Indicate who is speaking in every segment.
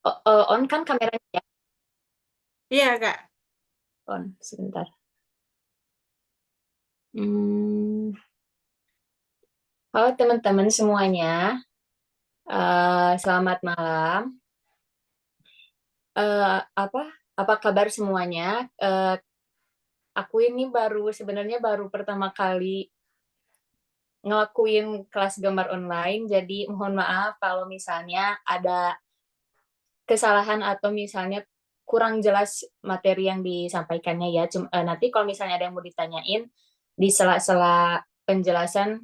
Speaker 1: On kan kameranya ya?
Speaker 2: Iya, Kak.
Speaker 1: On, sebentar. Hmm. Halo teman-teman semuanya, selamat malam. Apa apa kabar semuanya? Aku ini sebenarnya baru pertama kali ngelakuin kelas gambar online, jadi mohon maaf kalau misalnya ada kesalahan atau misalnya kurang jelas materi yang disampaikannya ya. Nanti kalau misalnya ada yang mau ditanyain di sela-sela penjelasan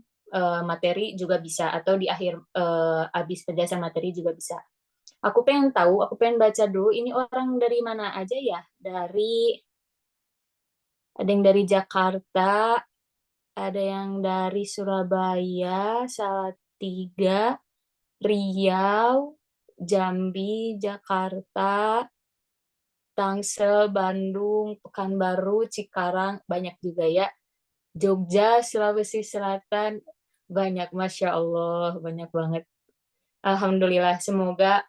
Speaker 1: materi juga bisa, atau di akhir habis penjelasan materi juga bisa. Aku pengen baca dulu ini orang dari mana aja ya. Ada yang dari Jakarta, ada yang dari Surabaya, Salatiga, Riau, Jambi, Jakarta, Tangsel, Bandung, Pekanbaru, Cikarang, banyak juga ya. Jogja, Sulawesi Selatan, banyak, Masya Allah, banyak banget. Alhamdulillah, semoga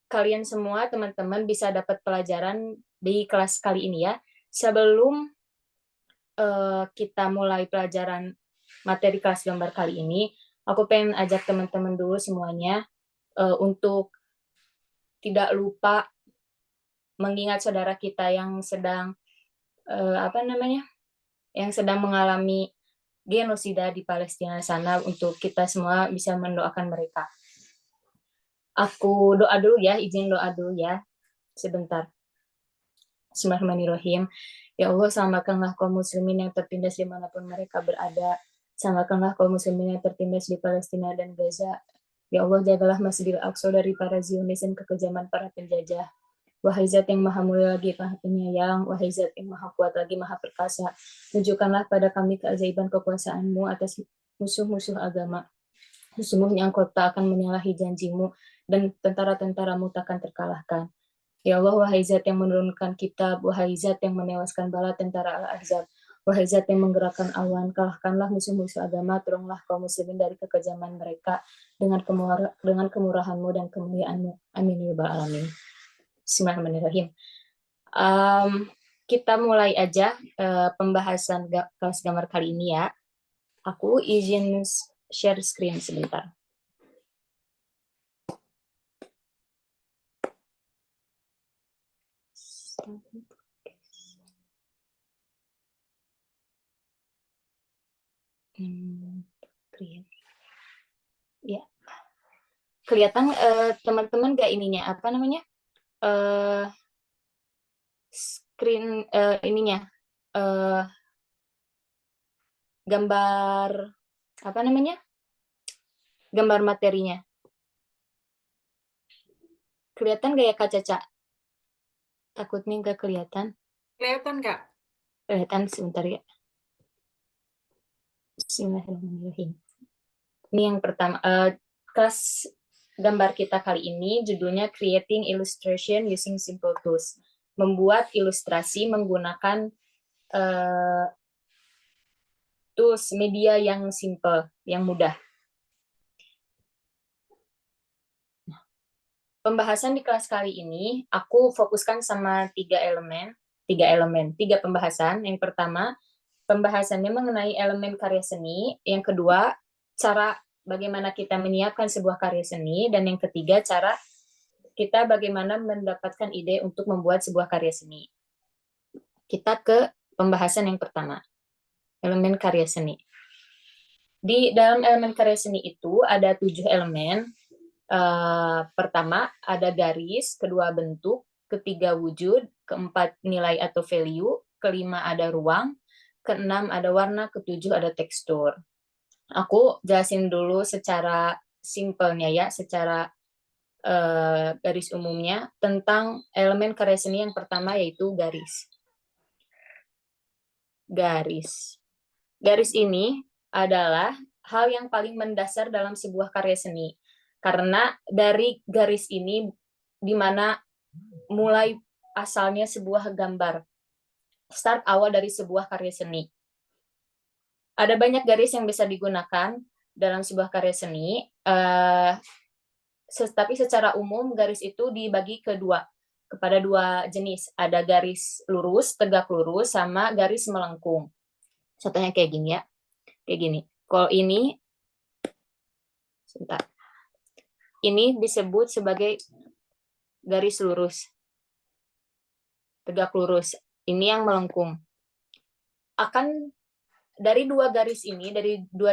Speaker 1: kalian semua, teman-teman, bisa dapat pelajaran di kelas kali ini ya. Sebelum kita mulai pelajaran materi kelas gambar kali ini, aku pengen ajak teman-teman dulu semuanya untuk tidak lupa mengingat saudara kita yang sedang apa namanya, yang sedang mengalami genosida di Palestina sana, untuk kita semua bisa mendoakan mereka. Aku doa dulu ya, izin doa dulu ya, sebentar. Bismillahirrahmanirrahim. Ya Allah, selamatkanlah kaum muslimin yang tertindas dimanapun mereka berada. Selamatkanlah kaum muslimin yang tertindas di Palestina dan Gaza. Ya Allah, jagalah Masjidil Aqsa dari para Zionis dan kekejaman para penjajah. Wahai Zat yang maha mulia lagi, maha penyayang, wahai Zat yang maha kuat lagi, maha perkasa, tunjukkanlah pada kami keajaiban kekuasaan-Mu atas musuh-musuh agama. Sesungguhnya Engkau tak akan menyalahi janjimu, dan tentara-tentaramu takkan terkalahkan. Ya Allah, wahai Zat yang menurunkan kitab, wahai Zat yang menewaskan bala tentara Al-Ahzab, wahai Zat yang menggerakkan awan, kalahkanlah musuh-musuh agama, tolonglah kaum muslimin dari kekejaman mereka dengan kemurahan-Mu dan kemuliaan-Mu. Amin ya rabbal alamin. Bismillahirrahmanirrahim. Um, kita mulai aja pembahasan kelas gambar kali ini ya. Aku izin share screen sebentar. Hmm, ya, kelihatan teman-teman gak ininya, apa namanya, eh screen ininya, eh gambar apa namanya, gambar materinya kelihatan gak ya Kak Caca? Takutnya nggak kelihatan.
Speaker 2: Kelihatan, Kak.
Speaker 1: Kelihatan, sebentar ya. Bismillahirrahmanirrahim. Ini yang pertama, kelas gambar kita kali ini judulnya Creating Illustration Using Simple Tools. Membuat ilustrasi menggunakan uh, tools media yang simple, yang mudah. Pembahasan di kelas kali ini, aku fokuskan sama tiga pembahasan. Yang pertama, pembahasannya mengenai elemen karya seni. Yang kedua, cara bagaimana kita menyiapkan sebuah karya seni. Dan yang ketiga, cara kita bagaimana mendapatkan ide untuk membuat sebuah karya seni. Kita ke pembahasan yang pertama, elemen karya seni. Di dalam elemen karya seni itu ada 7 elemen. Pertama ada garis, kedua bentuk, ketiga wujud, keempat nilai atau value, kelima ada ruang, keenam ada warna, ketujuh ada tekstur. Aku jelasin dulu secara simpelnya ya, secara garis umumnya tentang elemen karya seni. Yang pertama yaitu garis. Garis. Garis ini adalah hal yang paling mendasar dalam sebuah karya seni. Karena dari garis ini di mana mulai asalnya sebuah gambar. Start awal dari sebuah karya seni. Ada banyak garis yang bisa digunakan dalam sebuah karya seni. Tapi secara umum garis itu dibagi kepada dua jenis. Ada garis lurus, tegak lurus, sama garis melengkung. Contohnya kayak gini ya. Kayak gini. Kalau ini, sebentar. Ini disebut sebagai garis lurus. Tegak lurus. Ini yang melengkung. Dari dua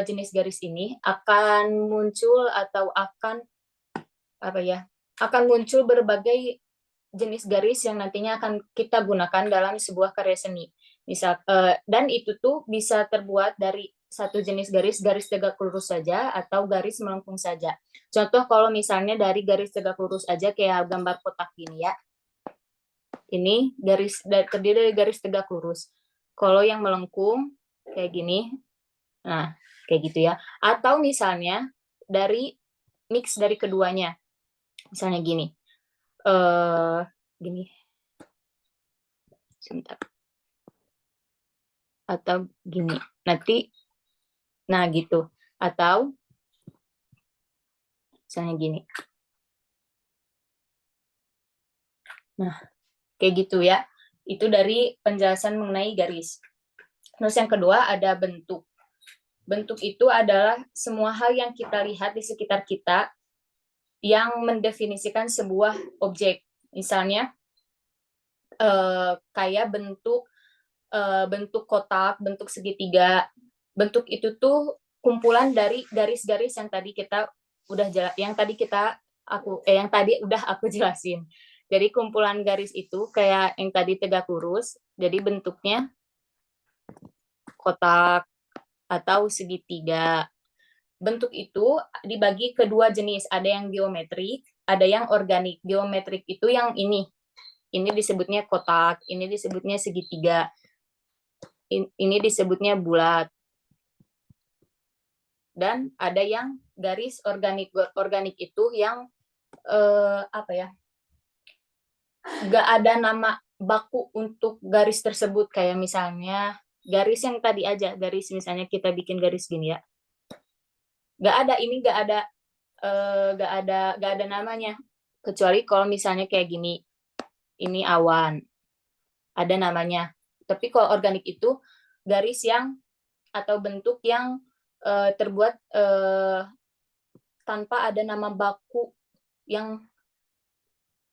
Speaker 1: jenis garis ini akan muncul atau akan muncul berbagai jenis garis yang nantinya akan kita gunakan dalam sebuah karya seni. Dan itu tuh bisa terbuat dari satu jenis garis tegak lurus saja atau garis melengkung saja. Contoh kalau misalnya dari garis tegak lurus aja kayak gambar kotak gini ya. Ini terdiri dari garis tegak lurus. Kalau yang melengkung kayak gini, nah kayak gitu ya. Atau misalnya mix dari keduanya. Misalnya gini. Gini. Sebentar. Atau gini. Nah gitu. Atau misalnya gini. Nah, kayak gitu ya. Itu dari penjelasan mengenai garis. Terus yang kedua ada bentuk. Bentuk itu adalah semua hal yang kita lihat di sekitar kita yang mendefinisikan sebuah objek. Misalnya kayak bentuk kotak, bentuk segitiga. Bentuk itu tuh kumpulan dari garis-garis yang tadi udah aku jelasin. Jadi kumpulan garis itu kayak yang tadi tegak lurus, jadi bentuknya kotak atau segitiga. Bentuk itu dibagi ke dua jenis, ada yang geometrik, ada yang organik. Geometrik itu yang ini disebutnya kotak, ini disebutnya segitiga, ini disebutnya bulat. Dan ada yang garis organik. Organik itu yang nggak ada nama baku untuk garis tersebut, kayak misalnya garis yang tadi aja, garis misalnya kita bikin garis gini ya, nggak ada namanya, kecuali kalau misalnya kayak gini, ini awan, ada namanya. Tapi kalau organik itu garis yang atau bentuk yang terbuat tanpa ada nama baku yang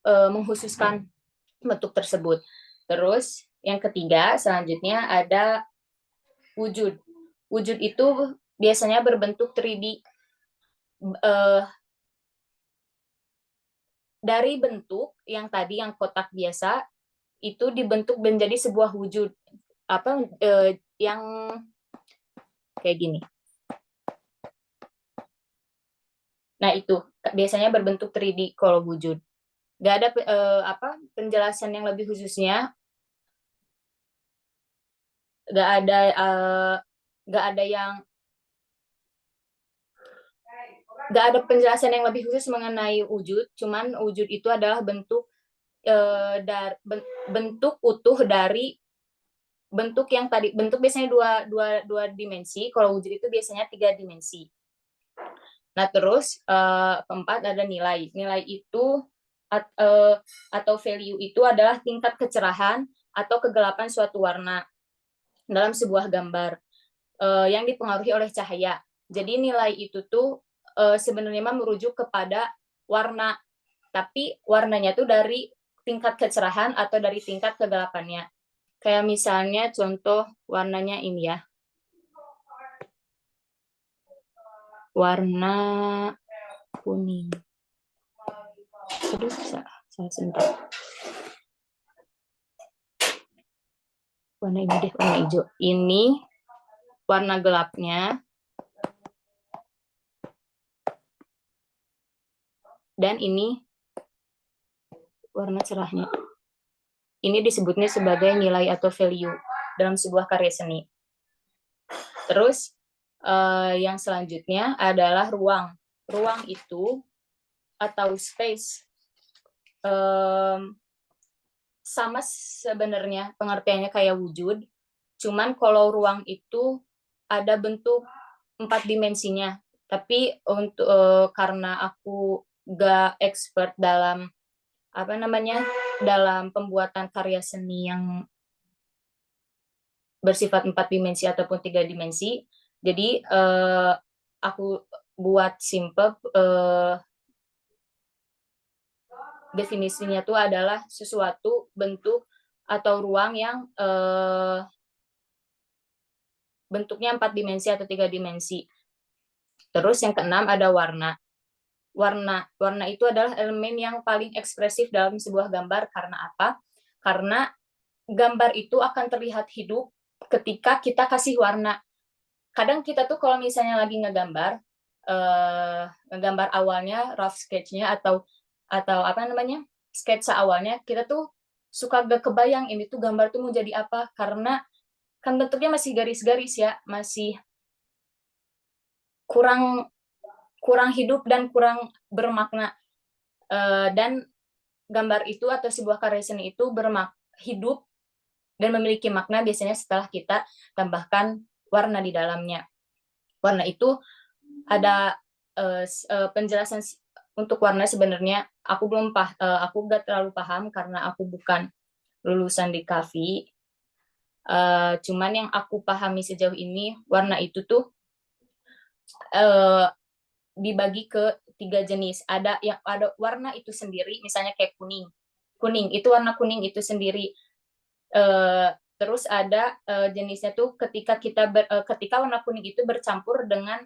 Speaker 1: mengkhususkan bentuk tersebut. Terus yang ketiga selanjutnya ada wujud. Wujud itu biasanya berbentuk 3D. Dari bentuk yang tadi yang kotak biasa itu dibentuk menjadi sebuah wujud yang kayak gini. Nah itu biasanya berbentuk 3D kalau wujud. Gak ada penjelasan yang lebih khususnya. Gak ada penjelasan yang lebih khusus mengenai wujud. Cuman wujud itu adalah bentuk utuh dari bentuk yang tadi. Bentuk biasanya dua dimensi. Kalau wujud itu biasanya 3 dimensi. Nah terus keempat ada nilai. Nilai itu atau value itu adalah tingkat kecerahan atau kegelapan suatu warna dalam sebuah gambar yang dipengaruhi oleh cahaya. Jadi nilai itu tuh sebenarnya merujuk kepada warna, tapi warnanya tuh dari tingkat kecerahan atau dari tingkat kegelapannya. Kayak misalnya contoh warnanya ini ya. Warna kuning. Aduh, salah sebentar. Warna ini deh, warna hijau. Ini warna gelapnya. Dan ini warna cerahnya. Ini disebutnya sebagai nilai atau value dalam sebuah karya seni. Terus yang selanjutnya adalah ruang. Ruang itu atau space sama sebenarnya pengertiannya kayak wujud. Cuman kalau ruang itu ada bentuk 4 dimensinya. Tapi karena aku nggak expert dalam apa namanya, dalam pembuatan karya seni yang bersifat 4 dimensi ataupun 3 dimensi. Jadi aku buat simple, definisinya tuh adalah sesuatu bentuk atau ruang yang bentuknya 4 dimensi atau 3 dimensi. Terus yang keenam ada warna. Warna itu adalah elemen yang paling ekspresif dalam sebuah gambar. Karena apa? Karena gambar itu akan terlihat hidup ketika kita kasih warna. Kadang kita tuh kalau misalnya lagi ngegambar awalnya rough sketch-nya atau apa namanya, sketsa awalnya, kita tuh suka gak kebayang ini tuh gambar tuh mau jadi apa, karena kan bentuknya masih garis-garis ya, masih kurang hidup dan kurang bermakna. Dan gambar itu atau sebuah karya seni itu hidup dan memiliki makna biasanya setelah kita tambahkan warna di dalamnya. Warna itu ada penjelasan untuk warna. Sebenarnya aku gak terlalu paham karena aku bukan lulusan di KAVI. Cuman yang aku pahami sejauh ini, warna itu tuh dibagi ke 3 jenis. Ada warna itu sendiri, misalnya kayak kuning itu warna kuning itu sendiri. Terus ada jenisnya tuh ketika warna kuning itu bercampur dengan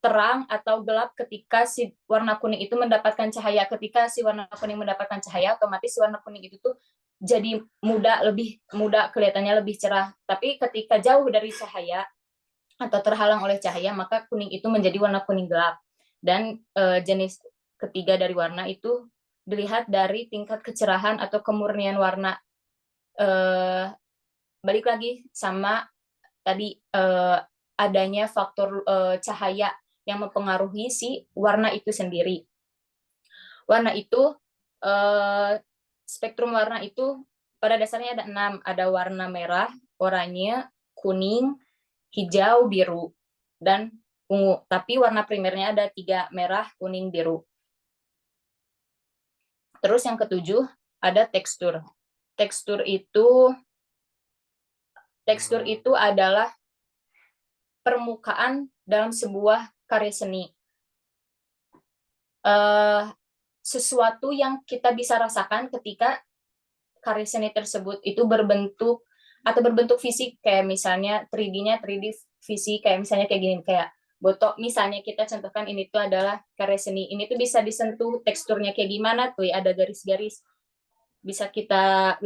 Speaker 1: terang atau gelap ketika si warna kuning itu mendapatkan cahaya. Ketika si warna kuning mendapatkan cahaya, otomatis si warna kuning itu tuh jadi lebih muda, kelihatannya lebih cerah. Tapi ketika jauh dari cahaya atau terhalang oleh cahaya, maka kuning itu menjadi warna kuning gelap. Dan jenis ketiga dari warna itu dilihat dari tingkat kecerahan atau kemurnian warna. Balik lagi sama tadi, adanya faktor cahaya yang mempengaruhi si warna itu sendiri. Warna itu, spektrum warna itu pada dasarnya ada 6. Ada warna merah, oranye, kuning, hijau, biru, dan ungu. Tapi warna primernya ada 3, merah, kuning, biru. Terus yang ketujuh ada tekstur. Tekstur itu adalah permukaan dalam sebuah karya seni. Sesuatu yang kita bisa rasakan ketika karya seni tersebut itu berbentuk fisik, kayak misalnya 3D-nya 3D fisik, kayak misalnya kayak gini, kayak botok. Misalnya kita contohkan ini tuh adalah karya seni, ini tuh bisa disentuh teksturnya kayak gimana tuh, ada garis-garis bisa kita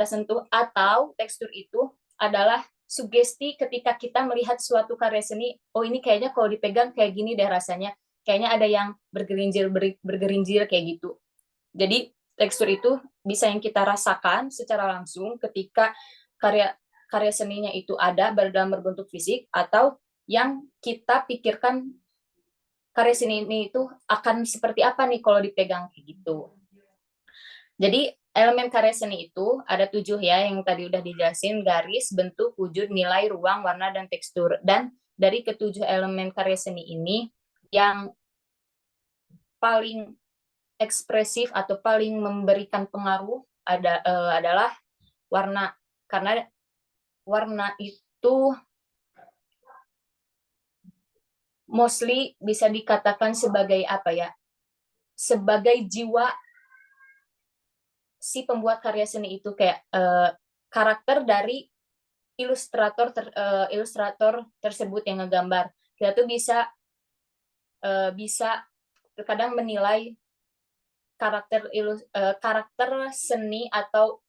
Speaker 1: sentuh. Atau tekstur itu adalah sugesti ketika kita melihat suatu karya seni, oh ini kayaknya kalau dipegang kayak gini deh rasanya, kayaknya ada yang bergerinjil kayak gitu. Jadi tekstur itu bisa yang kita rasakan secara langsung ketika karya seninya itu ada dalam berbentuk fisik, atau yang kita pikirkan karya seni ini itu akan seperti apa nih kalau dipegang kayak gitu. Jadi elemen karya seni itu ada 7 ya, yang tadi udah dijelasin: garis, bentuk, wujud, nilai, ruang, warna, dan tekstur. Dan dari ketujuh elemen karya seni ini, yang paling ekspresif atau paling memberikan pengaruh adalah warna. Karena warna itu mostly bisa dikatakan sebagai apa ya, sebagai jiwa si pembuat karya seni itu, kayak karakter dari ilustrator tersebut yang ngegambar. Kita tuh bisa terkadang menilai karakter seni atau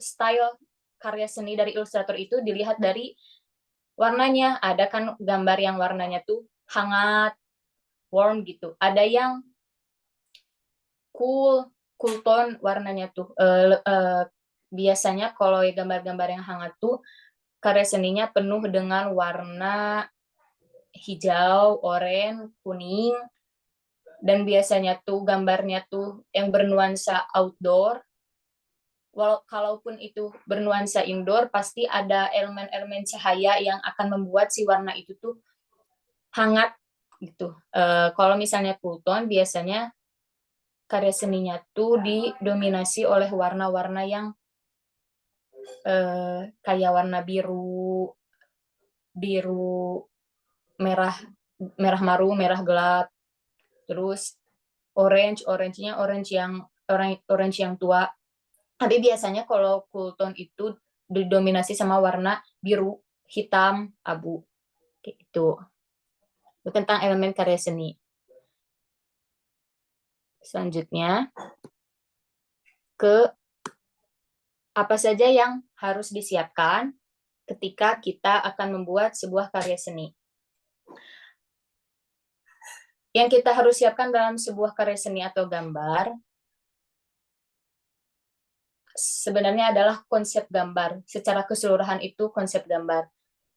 Speaker 1: style karya seni dari ilustrator itu dilihat dari warnanya. Ada kan gambar yang warnanya tuh hangat, warm gitu. Ada yang cool tone warnanya tuh. Biasanya kalau gambar-gambar yang hangat tuh karya seninya penuh dengan warna hijau, oranye, kuning, dan biasanya tuh gambarnya tuh yang bernuansa outdoor. Kalaupun itu bernuansa indoor, pasti ada elemen-elemen cahaya yang akan membuat si warna itu tuh hangat gitu. Kalau misalnya cool tone biasanya karya seninya tuh didominasi oleh warna-warna yang kayak warna biru, merah, merah maru, merah gelap, terus orangenya orange yang tua. Tapi biasanya kalau cool tone itu didominasi sama warna biru, hitam, abu, kayak gitu. Itu tentang elemen karya seni. Selanjutnya ke apa saja yang harus disiapkan ketika kita akan membuat sebuah karya seni. Yang kita harus siapkan dalam sebuah karya seni atau gambar sebenarnya adalah konsep gambar. Secara keseluruhan itu konsep gambar.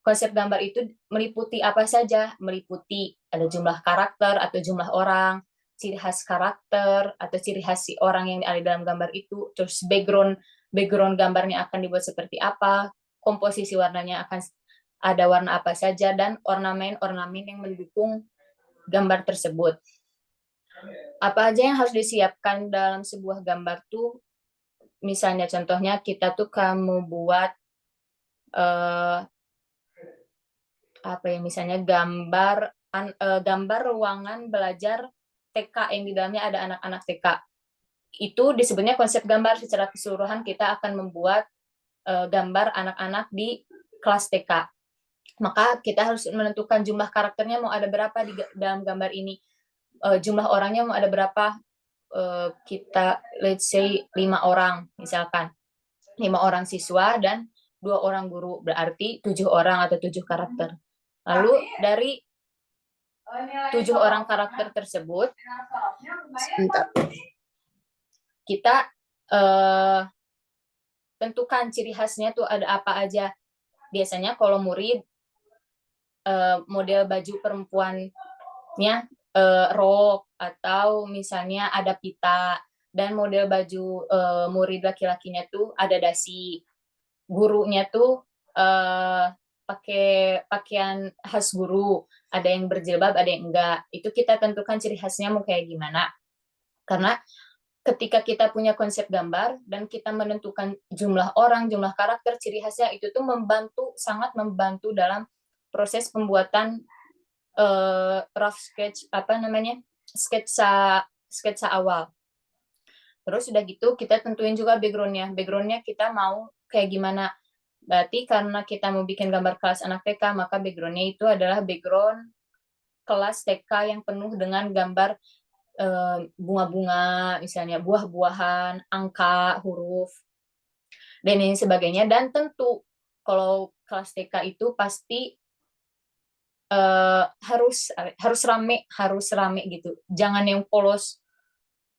Speaker 1: Konsep gambar itu meliputi apa saja? Meliputi ada jumlah karakter atau jumlah orang, ciri khas karakter atau ciri khas si orang yang ada dalam gambar itu, terus background gambarnya akan dibuat seperti apa, komposisi warnanya akan ada warna apa saja, dan ornamen-ornamen yang mendukung gambar tersebut. Apa aja yang harus disiapkan dalam sebuah gambar tuh, misalnya contohnya kita tuh kamu buat apa ya, misalnya gambar ruangan belajar TK yang di dalamnya ada anak-anak TK. Itu disebutnya konsep gambar. Secara keseluruhan kita akan membuat gambar anak-anak di kelas TK. Maka kita harus menentukan jumlah karakternya mau ada berapa di dalam gambar ini. Jumlah orangnya mau ada berapa, kita let's say 5 orang misalkan. 5 orang siswa dan 2 orang guru, berarti 7 orang atau 7 karakter. Lalu dari 7 orang karakter tersebut, kita tentukan ciri khasnya tuh ada apa aja. Biasanya kalau murid model baju perempuannya rok atau misalnya ada pita, dan model baju murid laki-lakinya tuh ada dasi. Gurunya tuh pakai pakaian khas guru, ada yang berjilbab, ada yang enggak. Itu kita tentukan ciri khasnya mau kayak gimana. Karena ketika kita punya konsep gambar dan kita menentukan jumlah orang, jumlah karakter, ciri khasnya, itu tuh sangat membantu dalam proses pembuatan rough sketch, sketsa awal. Terus udah gitu kita tentuin juga backgroundnya. Backgroundnya kita mau kayak gimana. Berarti karena kita mau bikin gambar kelas anak TK, maka backgroundnya itu adalah background kelas TK yang penuh dengan gambar bunga-bunga, misalnya buah-buahan, angka, huruf, dan lain sebagainya. Dan tentu kalau kelas TK itu pasti harus rame gitu. Jangan yang polos,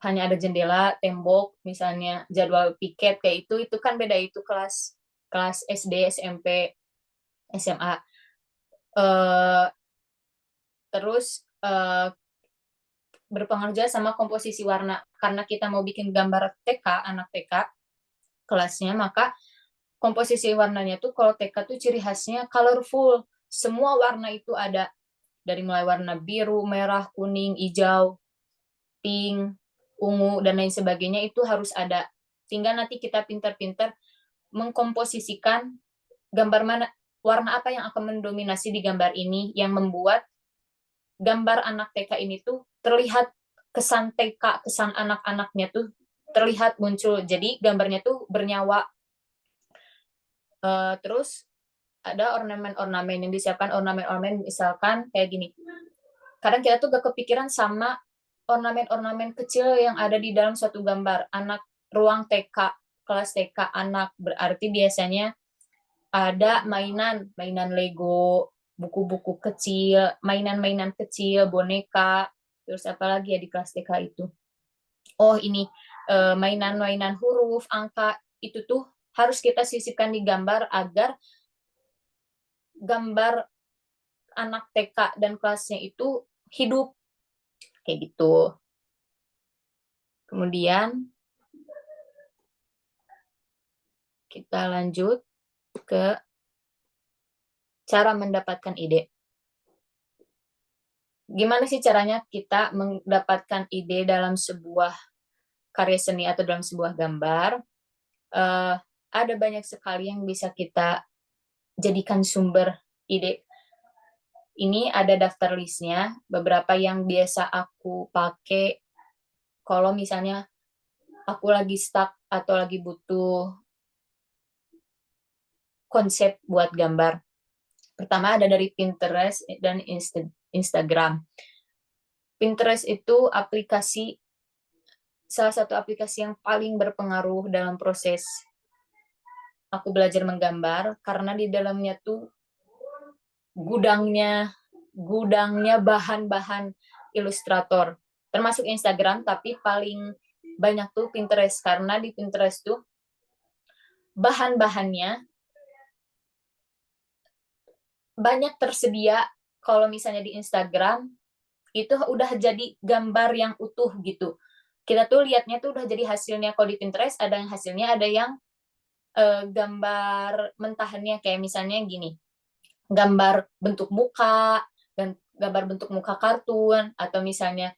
Speaker 1: hanya ada jendela, tembok, misalnya jadwal piket kayak itu kan beda. Itu kelas SD, SMP, SMA. Terus berpengaruh juga sama komposisi warna. Karena kita mau bikin gambar TK, anak TK kelasnya, maka komposisi warnanya tuh kalau TK tuh ciri khasnya colorful. Semua warna itu ada, dari mulai warna biru, merah, kuning, hijau, pink, ungu, dan lain sebagainya itu harus ada. Tinggal nanti kita pintar-pintar mengkomposisikan gambar mana, warna apa yang akan mendominasi di gambar ini, yang membuat gambar anak TK ini tuh terlihat kesan TK, kesan anak-anaknya tuh terlihat muncul. Jadi gambarnya tuh bernyawa. Terus ada ornamen-ornamen yang disiapkan, ornamen-ornamen misalkan kayak gini. Kadang kita tuh gak kepikiran sama ornamen-ornamen kecil yang ada di dalam suatu gambar. Ruang TK, kelas TK anak, berarti biasanya ada mainan Lego, buku-buku kecil, mainan-mainan kecil, boneka, terus apalagi ya di kelas TK itu. Oh ini mainan-mainan huruf, angka, itu tuh harus kita sisipkan di gambar agar gambar anak TK dan kelasnya itu hidup kayak gitu. Kemudian kita lanjut ke cara mendapatkan ide. Gimana sih caranya kita mendapatkan ide dalam sebuah karya seni atau dalam sebuah gambar, ada banyak sekali yang bisa kita jadikan sumber ide. Ini ada daftar listnya, beberapa yang biasa aku pakai kalau misalnya aku lagi stuck atau lagi butuh konsep buat gambar. Pertama ada dari Pinterest dan Instagram. Pinterest itu salah satu aplikasi yang paling berpengaruh dalam proses aku belajar menggambar, karena di dalamnya tuh gudangnya bahan-bahan ilustrator. Termasuk Instagram, tapi paling banyak tuh Pinterest, karena di Pinterest tuh bahan-bahannya banyak tersedia. Kalau misalnya di Instagram itu udah jadi gambar yang utuh gitu. Kita tuh lihatnya tuh udah jadi hasilnya. Kalau di Pinterest ada yang hasilnya, ada yang gambar mentahannya, kayak misalnya gini, gambar bentuk muka, dan gambar bentuk muka kartun, atau misalnya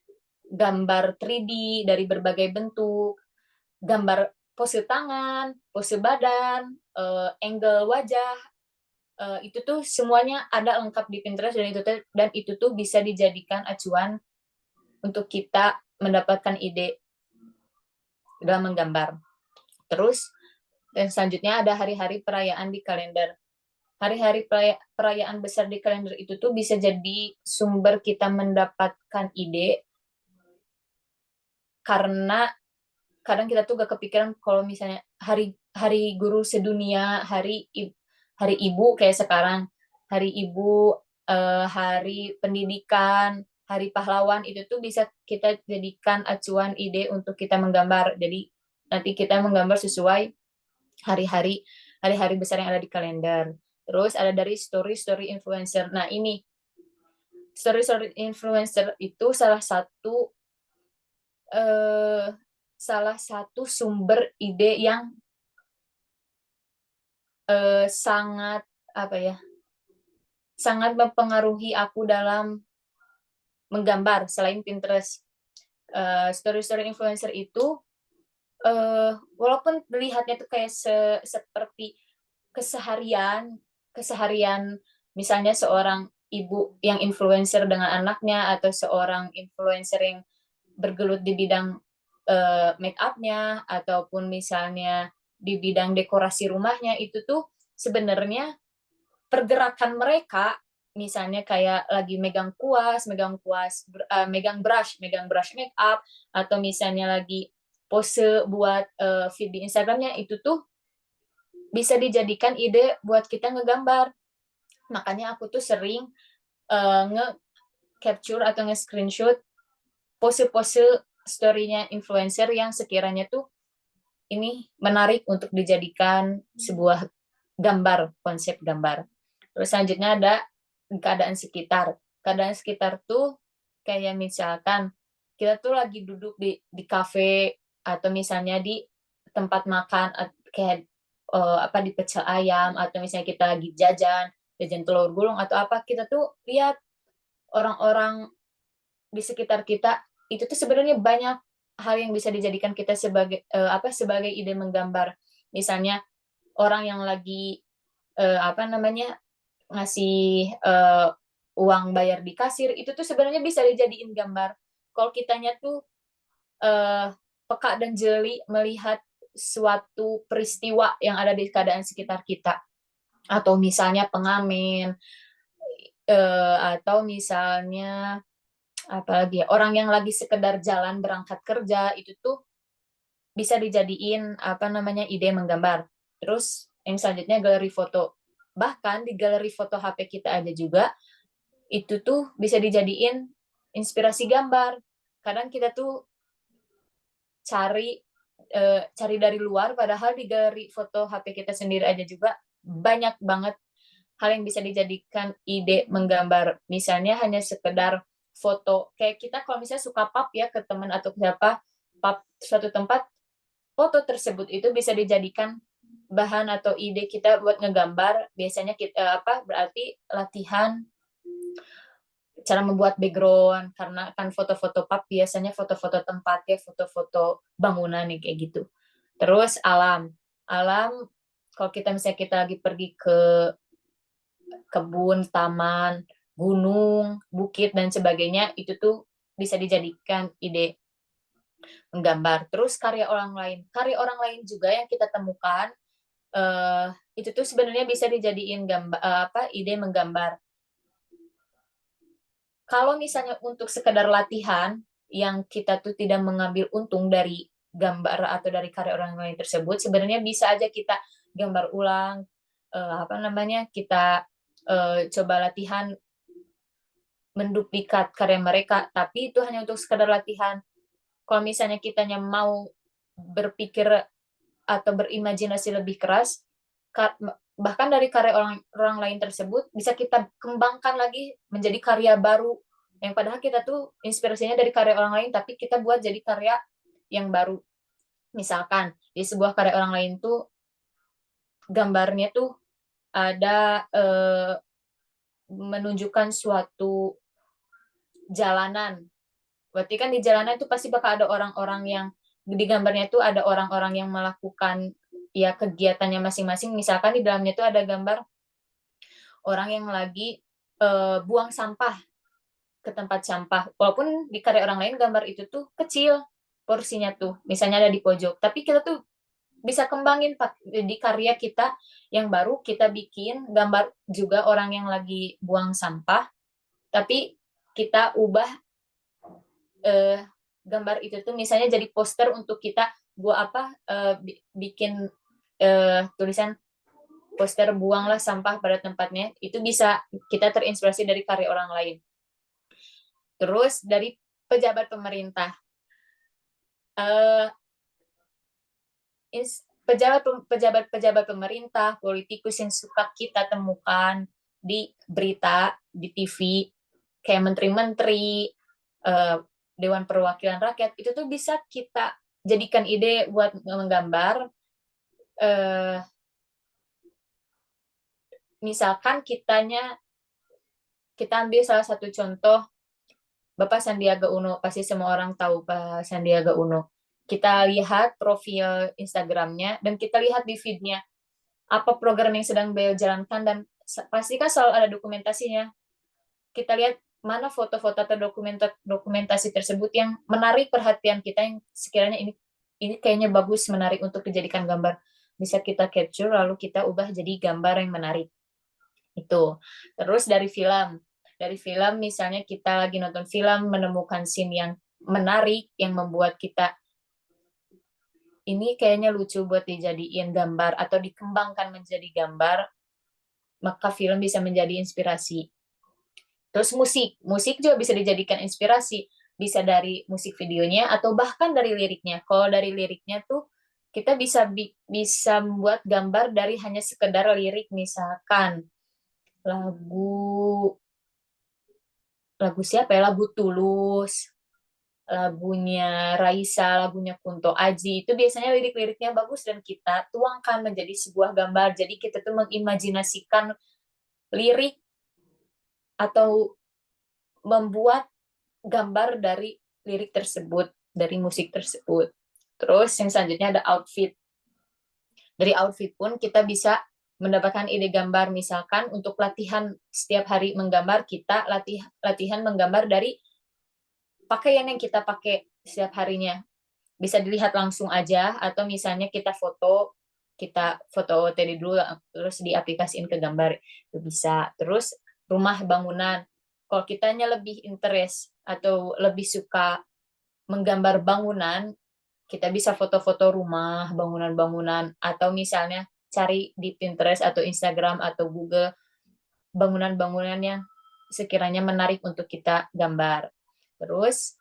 Speaker 1: gambar 3D dari berbagai bentuk, gambar pose tangan, pose badan, angle wajah, itu tuh semuanya ada lengkap di Pinterest, dan itu tuh bisa dijadikan acuan untuk kita mendapatkan ide dalam menggambar. Terus dan selanjutnya ada hari-hari perayaan di kalender. Hari-hari perayaan besar di kalender itu tuh bisa jadi sumber kita mendapatkan ide, karena kadang kita tuh gak kepikiran kalau misalnya hari hari guru sedunia, hari ibu kayak sekarang, hari ibu, hari pendidikan, hari pahlawan, itu tuh bisa kita jadikan acuan ide untuk kita menggambar. Jadi nanti kita menggambar sesuai hari-hari hari-hari besar yang ada di kalender. Terus ada dari story influencer. Nah, ini story influencer itu eh, salah satu sumber ide yang sangat apa ya? Sangat mempengaruhi aku dalam menggambar selain Pinterest. Story influencer itu walaupun melihatnya tuh kayak seperti keseharian keseharian misalnya seorang ibu yang influencer dengan anaknya, atau seorang influencer yang bergelut di bidang make up-nya, ataupun misalnya di bidang dekorasi rumahnya, itu tuh sebenarnya pergerakan mereka, misalnya kayak lagi megang brush make up, atau misalnya lagi pose buat feed di Instagramnya, itu tuh bisa dijadikan ide buat kita ngegambar. Makanya aku tuh sering nge-capture atau nge-screenshot pose-pose story-nya influencer yang sekiranya tuh ini menarik untuk dijadikan sebuah gambar, konsep gambar. Terus selanjutnya ada keadaan sekitar. Keadaan sekitar tuh kayak misalkan kita tuh lagi duduk di kafe, atau misalnya di tempat makan, kayak apa di pecel ayam, atau misalnya kita lagi jajan telur gulung atau apa, kita tuh lihat orang-orang di sekitar kita, itu tuh sebenarnya banyak hal yang bisa dijadikan kita sebagai ide menggambar. Misalnya orang yang lagi apa namanya ngasih uang bayar di kasir, itu tuh sebenarnya bisa dijadiin gambar. Kalau kitanya tuh peka dan jeli melihat suatu peristiwa yang ada di keadaan sekitar kita, atau misalnya pengamen, atau misalnya apalagi ya, orang yang lagi sekedar jalan berangkat kerja, itu tuh bisa dijadiin apa namanya ide menggambar. Terus yang selanjutnya galeri foto. Bahkan di galeri foto HP kita aja juga itu tuh bisa dijadiin inspirasi gambar. Kadang kita tuh cari cari dari luar, padahal di galeri foto HP kita sendiri aja juga banyak banget hal yang bisa dijadikan ide menggambar. Misalnya hanya sekedar foto, kayak kita kalau misalnya suka pap ya ke teman atau siapa, pap suatu tempat, foto tersebut itu bisa dijadikan bahan atau ide kita buat ngegambar. Biasanya kita berarti cara membuat background, karena kan foto-foto pub biasanya foto-foto tempat ya, foto-foto bangunan nih kayak gitu. Terus alam, alam kalau kita misalnya kita lagi pergi ke kebun, taman, gunung, bukit dan sebagainya, itu tuh bisa dijadikan ide menggambar. Terus karya orang lain juga yang kita temukan, eh, itu tuh sebenarnya bisa dijadiin ide menggambar. Kalau misalnya untuk sekedar latihan yang kita tuh tidak mengambil untung dari gambar atau dari karya orang lain tersebut, sebenarnya bisa aja kita gambar ulang, kita coba latihan menduplikat karya mereka, tapi itu hanya untuk sekedar latihan. Kalau misalnya kitanya mau berpikir atau berimajinasi lebih keras, bahkan dari karya orang lain tersebut bisa kita kembangkan lagi menjadi karya baru, yang padahal kita tuh inspirasinya dari karya orang lain tapi kita buat jadi karya yang baru. Misalkan di sebuah karya orang lain tuh gambarnya tuh ada menunjukkan suatu jalanan, berarti kan di jalanan itu pasti bakal ada orang-orang yang di gambarnya itu ada orang-orang yang melakukan ya kegiatannya masing-masing. Misalkan di dalamnya itu ada gambar orang yang lagi buang sampah ke tempat sampah. Walaupun di karya orang lain gambar itu tuh kecil porsinya tuh, misalnya ada di pojok. Tapi kita tuh bisa kembangin di karya kita yang baru, kita bikin gambar juga orang yang lagi buang sampah, tapi kita ubah gambar itu tuh misalnya jadi poster untuk kita buat bikin tulisan poster buanglah sampah pada tempatnya, itu bisa kita terinspirasi dari karya orang lain. Terus dari pejabat pemerintah, pejabat pemerintah, politikus yang suka kita temukan di berita, di TV, kayak menteri-menteri, Dewan Perwakilan Rakyat, itu tuh bisa kita jadikan ide buat menggambar. Misalkan kita ambil salah satu contoh, Bapak Sandiaga Uno, pasti semua orang tahu Pak Sandiaga Uno. Kita lihat profil Instagramnya dan kita lihat di feed-nya apa program yang sedang beliau jalankan, dan pasti kan selalu ada dokumentasinya. Kita lihat mana foto-foto atau dokumentasi tersebut yang menarik perhatian kita, yang sekiranya ini kayaknya bagus, menarik untuk dijadikan gambar. Bisa kita capture lalu kita ubah jadi gambar yang menarik. Itu. Terus dari film misalnya kita lagi nonton film menemukan scene yang menarik yang membuat kita ini kayaknya lucu buat dijadiin gambar atau dikembangkan menjadi gambar, maka film bisa menjadi inspirasi. Terus musik juga bisa dijadikan inspirasi, bisa dari musik videonya atau bahkan dari liriknya. Kalau dari liriknya tuh kita bisa membuat gambar dari hanya sekedar lirik, misalkan lagu lagu siapa ya, lagu Tulus, lagunya Raisa, lagunya Kunto Aji, itu biasanya lirik-liriknya bagus dan kita tuangkan menjadi sebuah gambar. Jadi kita tuh mengimajinasikan lirik atau membuat gambar dari lirik tersebut, dari musik tersebut. Terus yang selanjutnya ada outfit. Dari outfit pun kita bisa mendapatkan ide gambar. Misalkan untuk latihan setiap hari menggambar, kita latihan menggambar dari pakaian yang kita pakai setiap harinya. Bisa dilihat langsung aja, atau misalnya kita foto OOTD dulu, terus diaplikasiin ke gambar, itu bisa. Terus rumah bangunan, kalau kitanya lebih interest atau lebih suka menggambar bangunan, kita bisa foto-foto rumah, bangunan-bangunan, atau misalnya cari di Pinterest atau Instagram atau Google bangunan-bangunan yang sekiranya menarik untuk kita gambar. Terus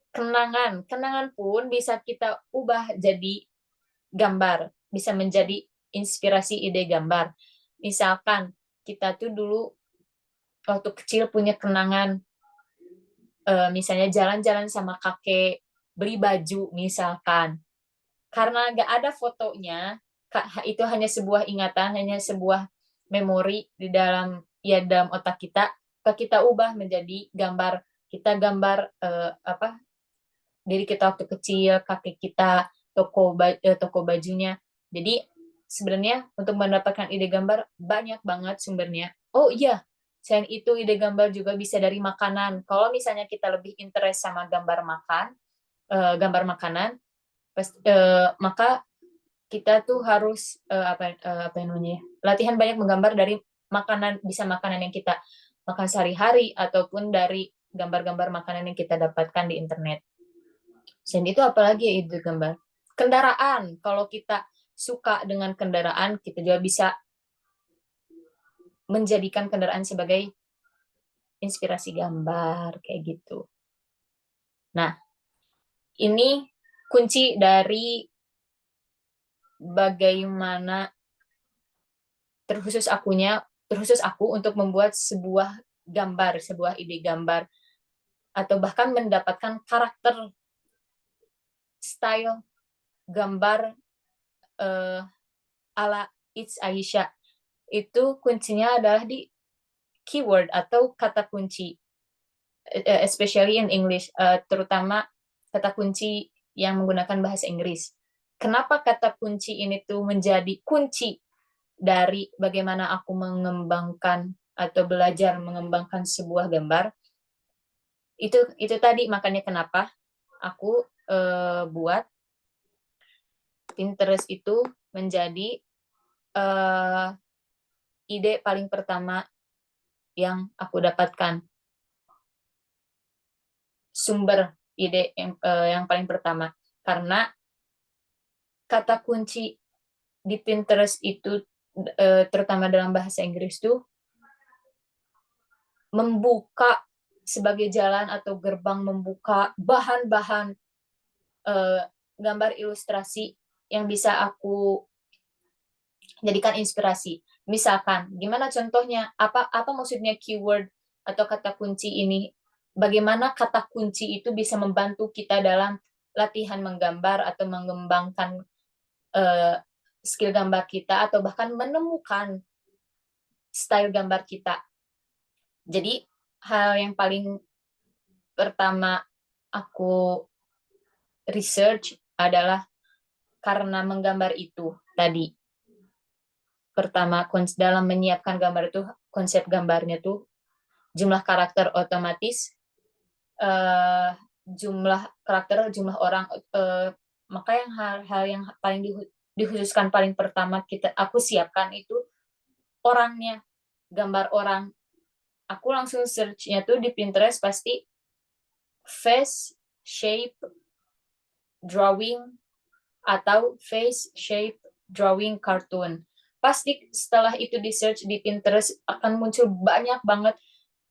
Speaker 1: kenangan pun bisa kita ubah jadi gambar, bisa menjadi inspirasi ide gambar. Misalkan kita tuh dulu waktu kecil punya kenangan, misalnya jalan-jalan sama kakek, beli baju misalkan. Karena nggak ada fotonya, itu hanya sebuah ingatan, hanya sebuah memori di dalam otak kita. suka kita ubah menjadi gambar, kita gambar diri kita waktu kecil, kakek kita, toko bajunya. Jadi sebenarnya untuk mendapatkan ide gambar banyak banget sumbernya. Oh iya, selain itu ide gambar juga bisa dari makanan. Kalau misalnya kita lebih interest sama gambar makanan, maka kita tuh harus apa yang namanya latihan banyak menggambar dari makanan, bisa makanan yang kita makan sehari-hari ataupun dari gambar-gambar makanan yang kita dapatkan di internet. Selain itu apalagi ya ide gambar? Kendaraan. Kalau kita suka dengan kendaraan, kita juga bisa menjadikan kendaraan sebagai inspirasi gambar kayak gitu. Nah, ini kunci dari bagaimana terkhusus aku untuk membuat sebuah gambar, sebuah ide gambar, atau bahkan mendapatkan karakter style gambar ala It's Aisyah. Itu kuncinya adalah di keyword atau kata kunci, especially in English, terutama kata kunci yang menggunakan bahasa Inggris. Kenapa kata kunci ini tuh menjadi kunci dari bagaimana aku mengembangkan atau belajar mengembangkan sebuah gambar? Itu tadi makanya kenapa aku buat Pinterest itu menjadi ide paling pertama yang aku dapatkan, sumber ide yang paling pertama, karena kata kunci di Pinterest itu terutama dalam bahasa Inggris tuh membuka sebagai jalan atau gerbang, membuka bahan-bahan gambar ilustrasi yang bisa aku jadikan inspirasi. Misalkan, gimana contohnya? Apa maksudnya keyword atau kata kunci ini? Bagaimana kata kunci itu bisa membantu kita dalam latihan menggambar atau mengembangkan skill gambar kita atau bahkan menemukan style gambar kita. Jadi hal yang paling pertama aku research adalah karena menggambar itu tadi. Pertama, dalam menyiapkan gambar itu, konsep gambarnya tuh jumlah karakter otomatis, jumlah karakter, jumlah orang, maka yang hal yang paling dikhususkan paling pertama aku siapkan itu orangnya, gambar orang. Aku langsung search-nya tuh di Pinterest pasti face shape drawing atau face shape drawing cartoon. Pasti setelah itu di search di Pinterest akan muncul banyak banget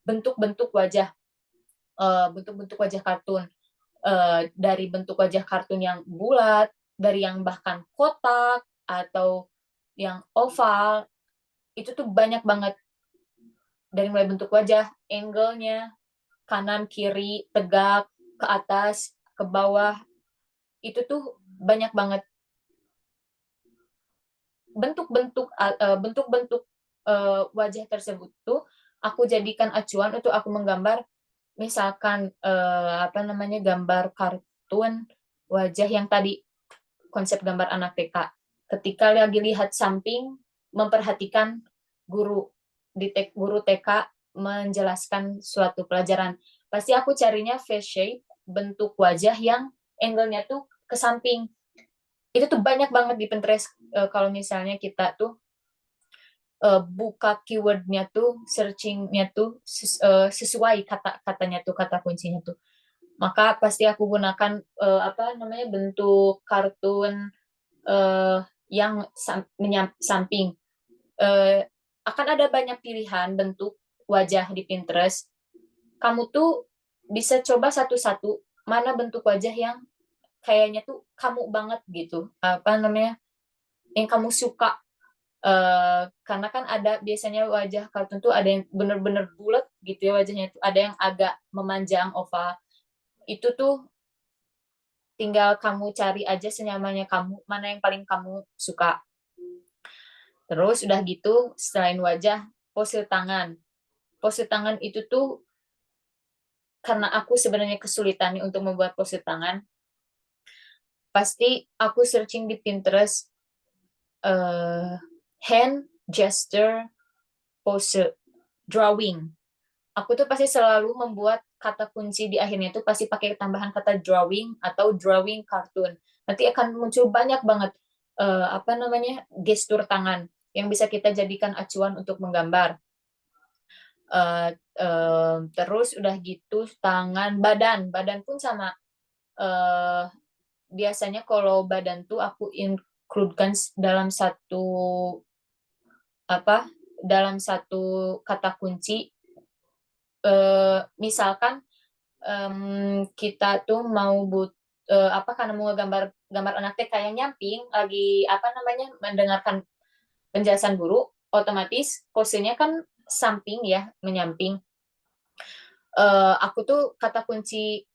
Speaker 1: bentuk-bentuk wajah kartun, dari bentuk wajah kartun yang bulat, dari yang bahkan kotak atau yang oval, itu tuh banyak banget. Dari mulai bentuk wajah, angle-nya, kanan, kiri, tegak, ke atas, ke bawah, itu tuh banyak banget. Bentuk-bentuk wajah tersebut tuh aku jadikan acuan untuk aku menggambar, misalkan gambar kartun wajah yang tadi konsep gambar anak TK. Ketika lagi lihat samping, memperhatikan guru guru TK menjelaskan suatu pelajaran. Pasti aku carinya face shape, bentuk wajah yang angle-nya tuh ke samping. Itu tuh banyak banget di Pinterest. Kalau misalnya kita tuh buka keyword-nya tuh, searching-nya tuh sesuai kata-katanya tuh, kata kuncinya tuh. Maka pasti aku gunakan bentuk kartun yang samping. Akan ada banyak pilihan bentuk wajah di Pinterest. Kamu tuh bisa coba satu-satu mana bentuk wajah yang kayaknya tuh kamu banget gitu, yang kamu suka. Karena kan ada biasanya wajah kartun tuh ada yang bener-bener bulat gitu ya wajahnya tuh, ada yang agak memanjang oval. Itu tuh tinggal kamu cari aja senyamannya kamu, mana yang paling kamu suka. Terus udah gitu, selain wajah, pose tangan. pose tangan itu tuh karena aku sebenarnya kesulitan nih untuk membuat pose tangan, pasti aku searching di Pinterest hand gesture pose drawing. Aku tuh pasti selalu membuat kata kunci di akhirnya tuh pasti pakai tambahan kata drawing atau drawing cartoon. Nanti akan muncul banyak banget apa namanya gestur tangan yang bisa kita jadikan acuan untuk menggambar. Terus udah gitu tangan, badan pun sama. Eh, Biasanya kalau badan tuh aku includekan apa dalam satu kata kunci. Misalkan kita tuh mau apa karena mau gambar gambar anak TK yang nyamping lagi apa namanya mendengarkan penjelasan guru, otomatis posenya kan samping ya, menyamping. Aku tuh kata kunci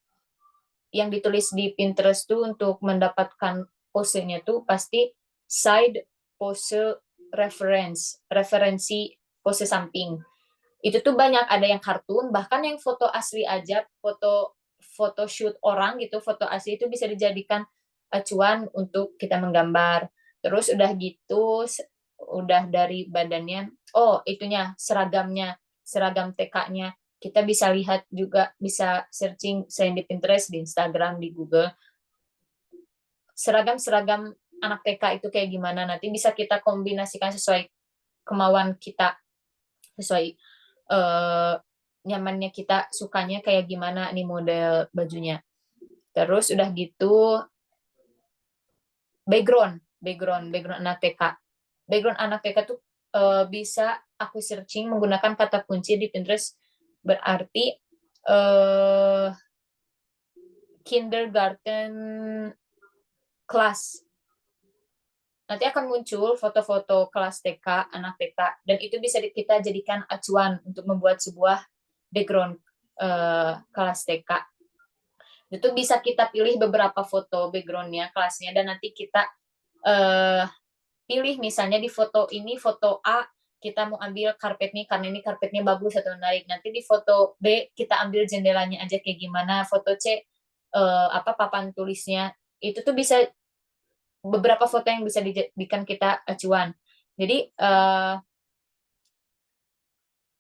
Speaker 1: yang ditulis di Pinterest tuh untuk mendapatkan posenya tuh pasti side pose reference, referensi pose samping. Itu tuh banyak, ada yang kartun, bahkan yang foto asli aja, foto shoot orang gitu, foto asli itu bisa dijadikan acuan untuk kita menggambar. Terus udah gitu, udah dari badannya, oh itunya seragamnya, seragam TK-nya. Kita bisa lihat juga, bisa searching selain di Pinterest, di Instagram, di Google, seragam-seragam anak TK itu kayak gimana. Nanti bisa kita kombinasikan sesuai kemauan kita, sesuai eh, nyamannya kita, sukanya kayak gimana nih model bajunya. Terus udah gitu background anak TK. Background anak TK tuh bisa aku searching menggunakan kata kunci di Pinterest, berarti eh, kindergarten class. Nanti akan muncul foto-foto kelas TK, anak TK, dan itu bisa kita jadikan acuan untuk membuat sebuah background kelas TK. Itu bisa kita pilih beberapa foto backgroundnya, kelasnya, dan nanti kita uh, pilih misalnya di foto ini, foto A, kita mau ambil karpet nih karena ini karpetnya bagus atau menarik. Nanti di foto B kita ambil jendelanya aja kayak gimana. Foto C apa papan tulisnya. Itu tuh bisa beberapa foto yang bisa dijadikan kita acuan. Jadi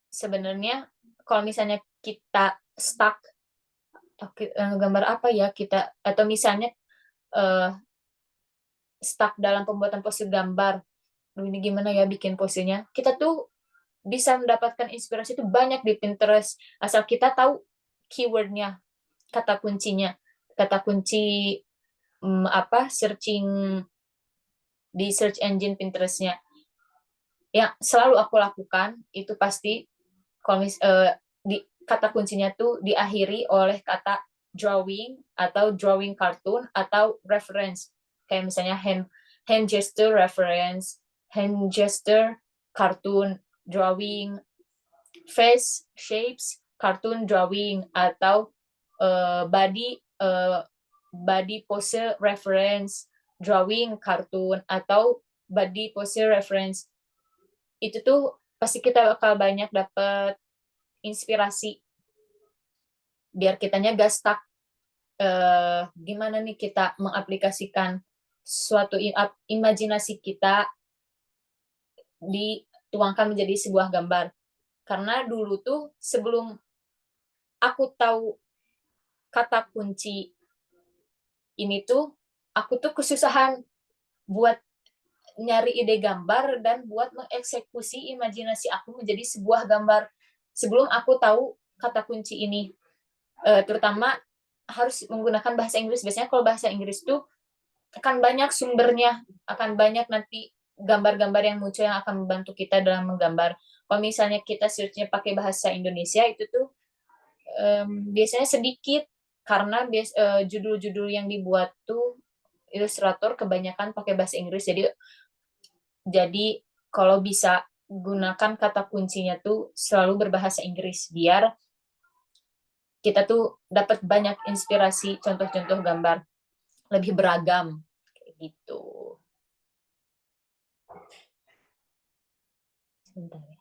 Speaker 1: sebenarnya kalau misalnya kita stuck gambar apa ya kita, atau misalnya uh, stuck dalam pembuatan pose gambar, ini gimana ya bikin posenya, kita tuh bisa mendapatkan inspirasi itu banyak di Pinterest asal kita tahu keywordnya, kata kuncinya, kata kunci apa searching di search engine Pinterestnya. Yang selalu aku lakukan itu pasti kalau di kata kuncinya tuh diakhiri oleh kata drawing atau drawing cartoon atau reference, kayak misalnya hand gesture reference, hand gesture cartoon drawing, face shapes cartoon drawing, atau body pose reference drawing cartoon, atau body pose reference. Itu tuh pasti kita bakal banyak dapat inspirasi biar kitanya gak stuck gimana nih kita mengaplikasikan suatu imajinasi kita dituangkan menjadi sebuah gambar. Karena dulu tuh sebelum aku tahu kata kunci ini tuh, aku tuh kesusahan buat nyari ide gambar dan buat mengeksekusi imajinasi aku menjadi sebuah gambar sebelum aku tahu kata kunci ini. Terutama harus menggunakan bahasa Inggris. Biasanya kalau bahasa Inggris tuh akan banyak sumbernya, akan banyak nanti gambar-gambar yang muncul yang akan membantu kita dalam menggambar. Kalau misalnya kita search-nya pakai bahasa Indonesia, itu tuh biasanya sedikit, karena judul-judul yang dibuat tuh ilustrator kebanyakan pakai bahasa Inggris. Jadi kalau bisa gunakan kata kuncinya tuh selalu berbahasa Inggris biar kita tuh dapat banyak inspirasi, contoh-contoh gambar lebih beragam kayak gitu. Sebentar ya.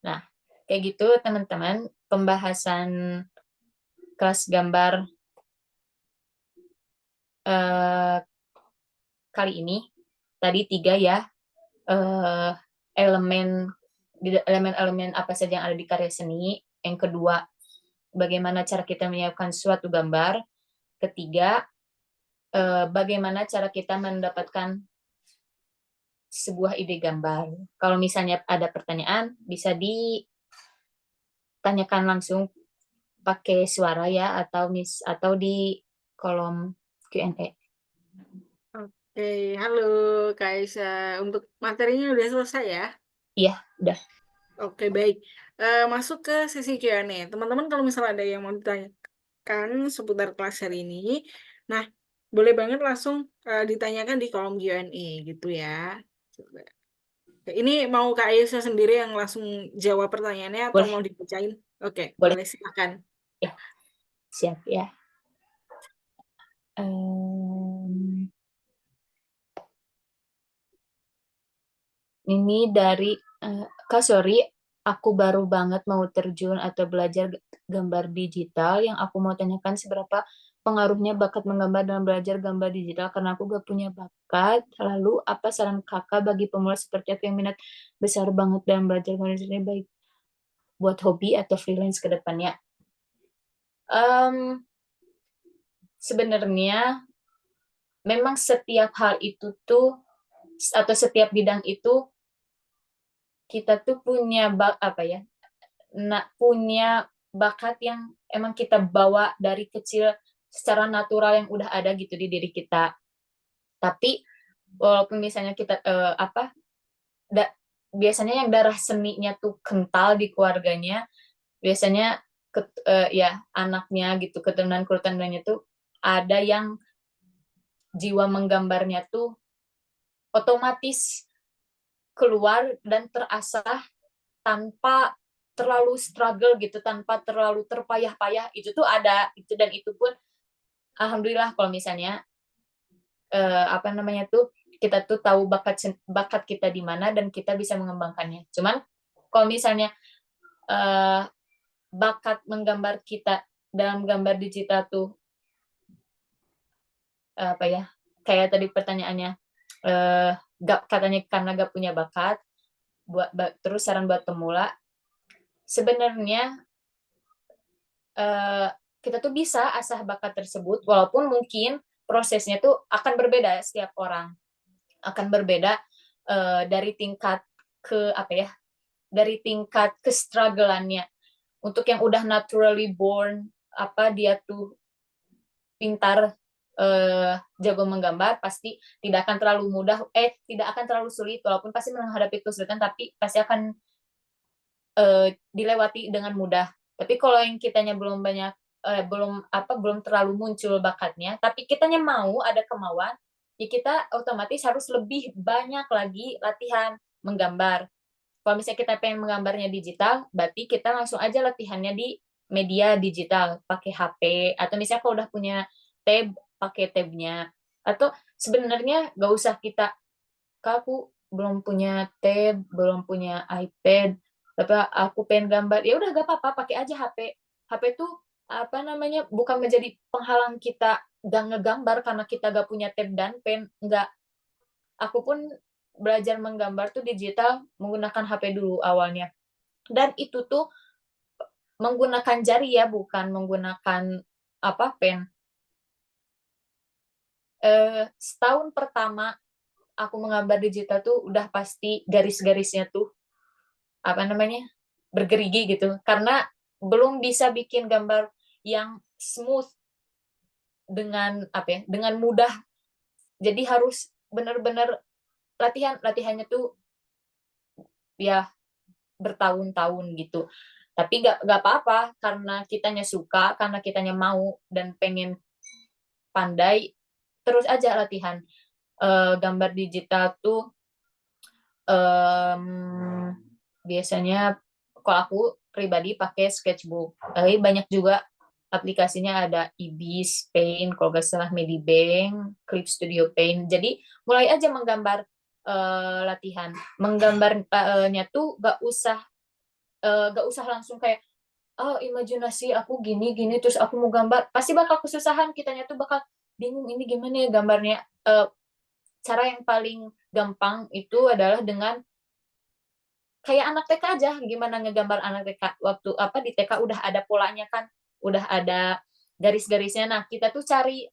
Speaker 1: Nah, Kayak gitu teman-teman, pembahasan kelas gambar eh, kali ini. Tadi 3 ya, eh, elemen elemen-elemen apa saja yang ada di karya seni. Yang kedua, bagaimana cara kita menyiapkan suatu gambar. Ketiga, bagaimana cara kita mendapatkan sebuah ide gambar. Kalau misalnya ada pertanyaan, bisa ditanyakan langsung pakai suara ya, atau di kolom Q&A.
Speaker 2: Oke, halo Kak Isa. Untuk materinya udah selesai ya?
Speaker 1: Iya, udah.
Speaker 2: Oke, baik. Masuk ke sesi Q&A. Teman-teman kalau misalnya ada yang mau ditanyakan seputar kelas hari ini, nah boleh banget langsung ditanyakan di kolom Q&A gitu ya. Coba. Oke, ini mau Kak Isa sendiri yang langsung jawab pertanyaannya atau
Speaker 1: Boleh,
Speaker 2: mau dibacain? Oke,
Speaker 1: boleh.
Speaker 2: boleh silakan.
Speaker 1: Ya, siap ya. Em, ini dari Kak, sorry, aku baru banget mau terjun atau belajar gambar digital. Yang aku mau tanyakan, seberapa pengaruhnya bakat menggambar dalam belajar gambar digital, karena aku gak punya bakat. Lalu apa saran kakak bagi pemula seperti aku yang minat besar banget dalam belajar gambar digital, baik buat hobi atau freelance ke depannya? Em, Sebenarnya memang setiap hal itu tuh, atau setiap bidang itu, kita tuh punya apa ya, punya bakat yang emang kita bawa dari kecil secara natural, yang udah ada gitu di diri kita. Tapi walaupun misalnya kita da- biasanya yang darah seninya tuh kental di keluarganya, biasanya ya anaknya gitu, keturunan-keturunannya tuh ada yang jiwa menggambarnya tuh otomatis keluar dan terasah tanpa terlalu struggle gitu, tanpa terlalu terpayah-payah. Itu tuh ada itu, dan itu pun alhamdulillah kalau misalnya apa namanya tuh, kita tuh tahu bakat bakat kita di mana dan kita bisa mengembangkannya. Cuman kalau misalnya eh, bakat menggambar kita dalam gambar digital tuh apa ya, kayak tadi pertanyaannya, gak katanya karena gak punya bakat, terus saran buat pemula, sebenarnya eh, kita tuh bisa asah bakat tersebut, walaupun mungkin prosesnya tuh akan berbeda setiap orang, akan berbeda dari tingkat ke apa ya, dari tingkat kestrugglannya. Untuk yang udah naturally born, apa dia tuh pintar, jago menggambar, pasti tidak akan terlalu mudah, tidak akan terlalu sulit, walaupun pasti menghadapi kesulitan, tapi pasti akan dilewati dengan mudah. Tapi kalau yang kitanya belum banyak, belum terlalu muncul bakatnya, tapi kitanya mau, ada kemauan, ya kita otomatis harus lebih banyak lagi latihan menggambar. Kalau misalnya kita pengen menggambarnya digital, berarti kita langsung aja latihannya di media digital, pakai HP, atau misalnya kalau udah punya tab, pakai tabnya. Atau sebenarnya nggak usah kita, "Kak, aku belum punya tab, belum punya iPad, tapi aku pengen gambar." Ya udah gak apa-apa, pakai aja HP. HP tuh apa namanya, bukan menjadi penghalang kita gak ngegambar karena kita gak punya tab dan pen, enggak. Aku pun belajar menggambar tuh digital menggunakan HP dulu awalnya. Dan itu tuh menggunakan jari ya, bukan menggunakan apa, pen. Setahun pertama aku menggambar digital tuh udah pasti garis-garisnya tuh apa namanya, bergerigi gitu, karena belum bisa bikin gambar yang smooth dengan apa ya, dengan mudah. Jadi harus benar-benar latihannya tuh ya bertahun-tahun gitu. Tapi nggak apa-apa, karena kitanya suka, karena kitanya mau dan pengen pandai, terus aja latihan. Gambar digital tuh um, biasanya kalau aku pribadi pakai sketchbook, tapi banyak juga aplikasinya, ada Ibis Paint, kalau nggak salah Medibank, Clip Studio Paint. Jadi mulai aja menggambar, latihan menggambarnya tuh nggak usah nggak usah langsung kayak, "Oh, imajinasi aku gini gini, terus aku mau gambar," pasti bakal kesusahan, kitanya tuh bakal bingung, "Ini gimana ya gambarnya?" Cara yang paling gampang itu adalah dengan kayak anak TK aja, gimana ngegambar anak TK, waktu apa, di TK udah ada polanya kan, udah ada garis-garisnya. Nah, kita tuh cari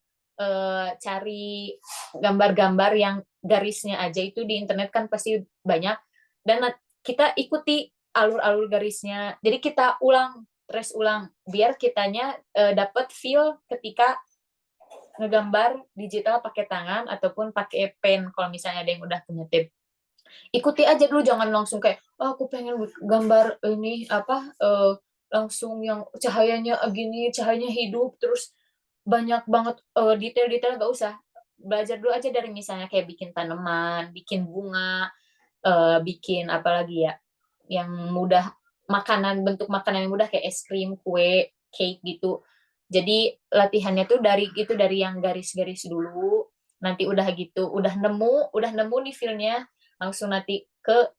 Speaker 1: gambar-gambar yang garisnya aja itu di internet kan pasti banyak, dan kita ikuti alur-alur garisnya. Jadi kita ulang, terus ulang, biar kitanya dapat feel ketika ngegambar digital pakai tangan ataupun pakai pen kalau misalnya ada yang udah punya tab. Ikuti aja dulu, jangan langsung kayak, oh, aku pengen gambar ini apa, langsung yang cahayanya gini, cahayanya hidup, terus banyak banget detail-detail, nggak usah. Belajar dulu aja dari misalnya kayak bikin tanaman, bikin bunga, bikin apa lagi ya, yang mudah, makanan, bentuk makanan yang mudah kayak es krim, kue, cake gitu. Jadi latihannya tuh dari yang garis-garis dulu, nanti udah gitu, udah nemu nih feel-nya, langsung nanti ke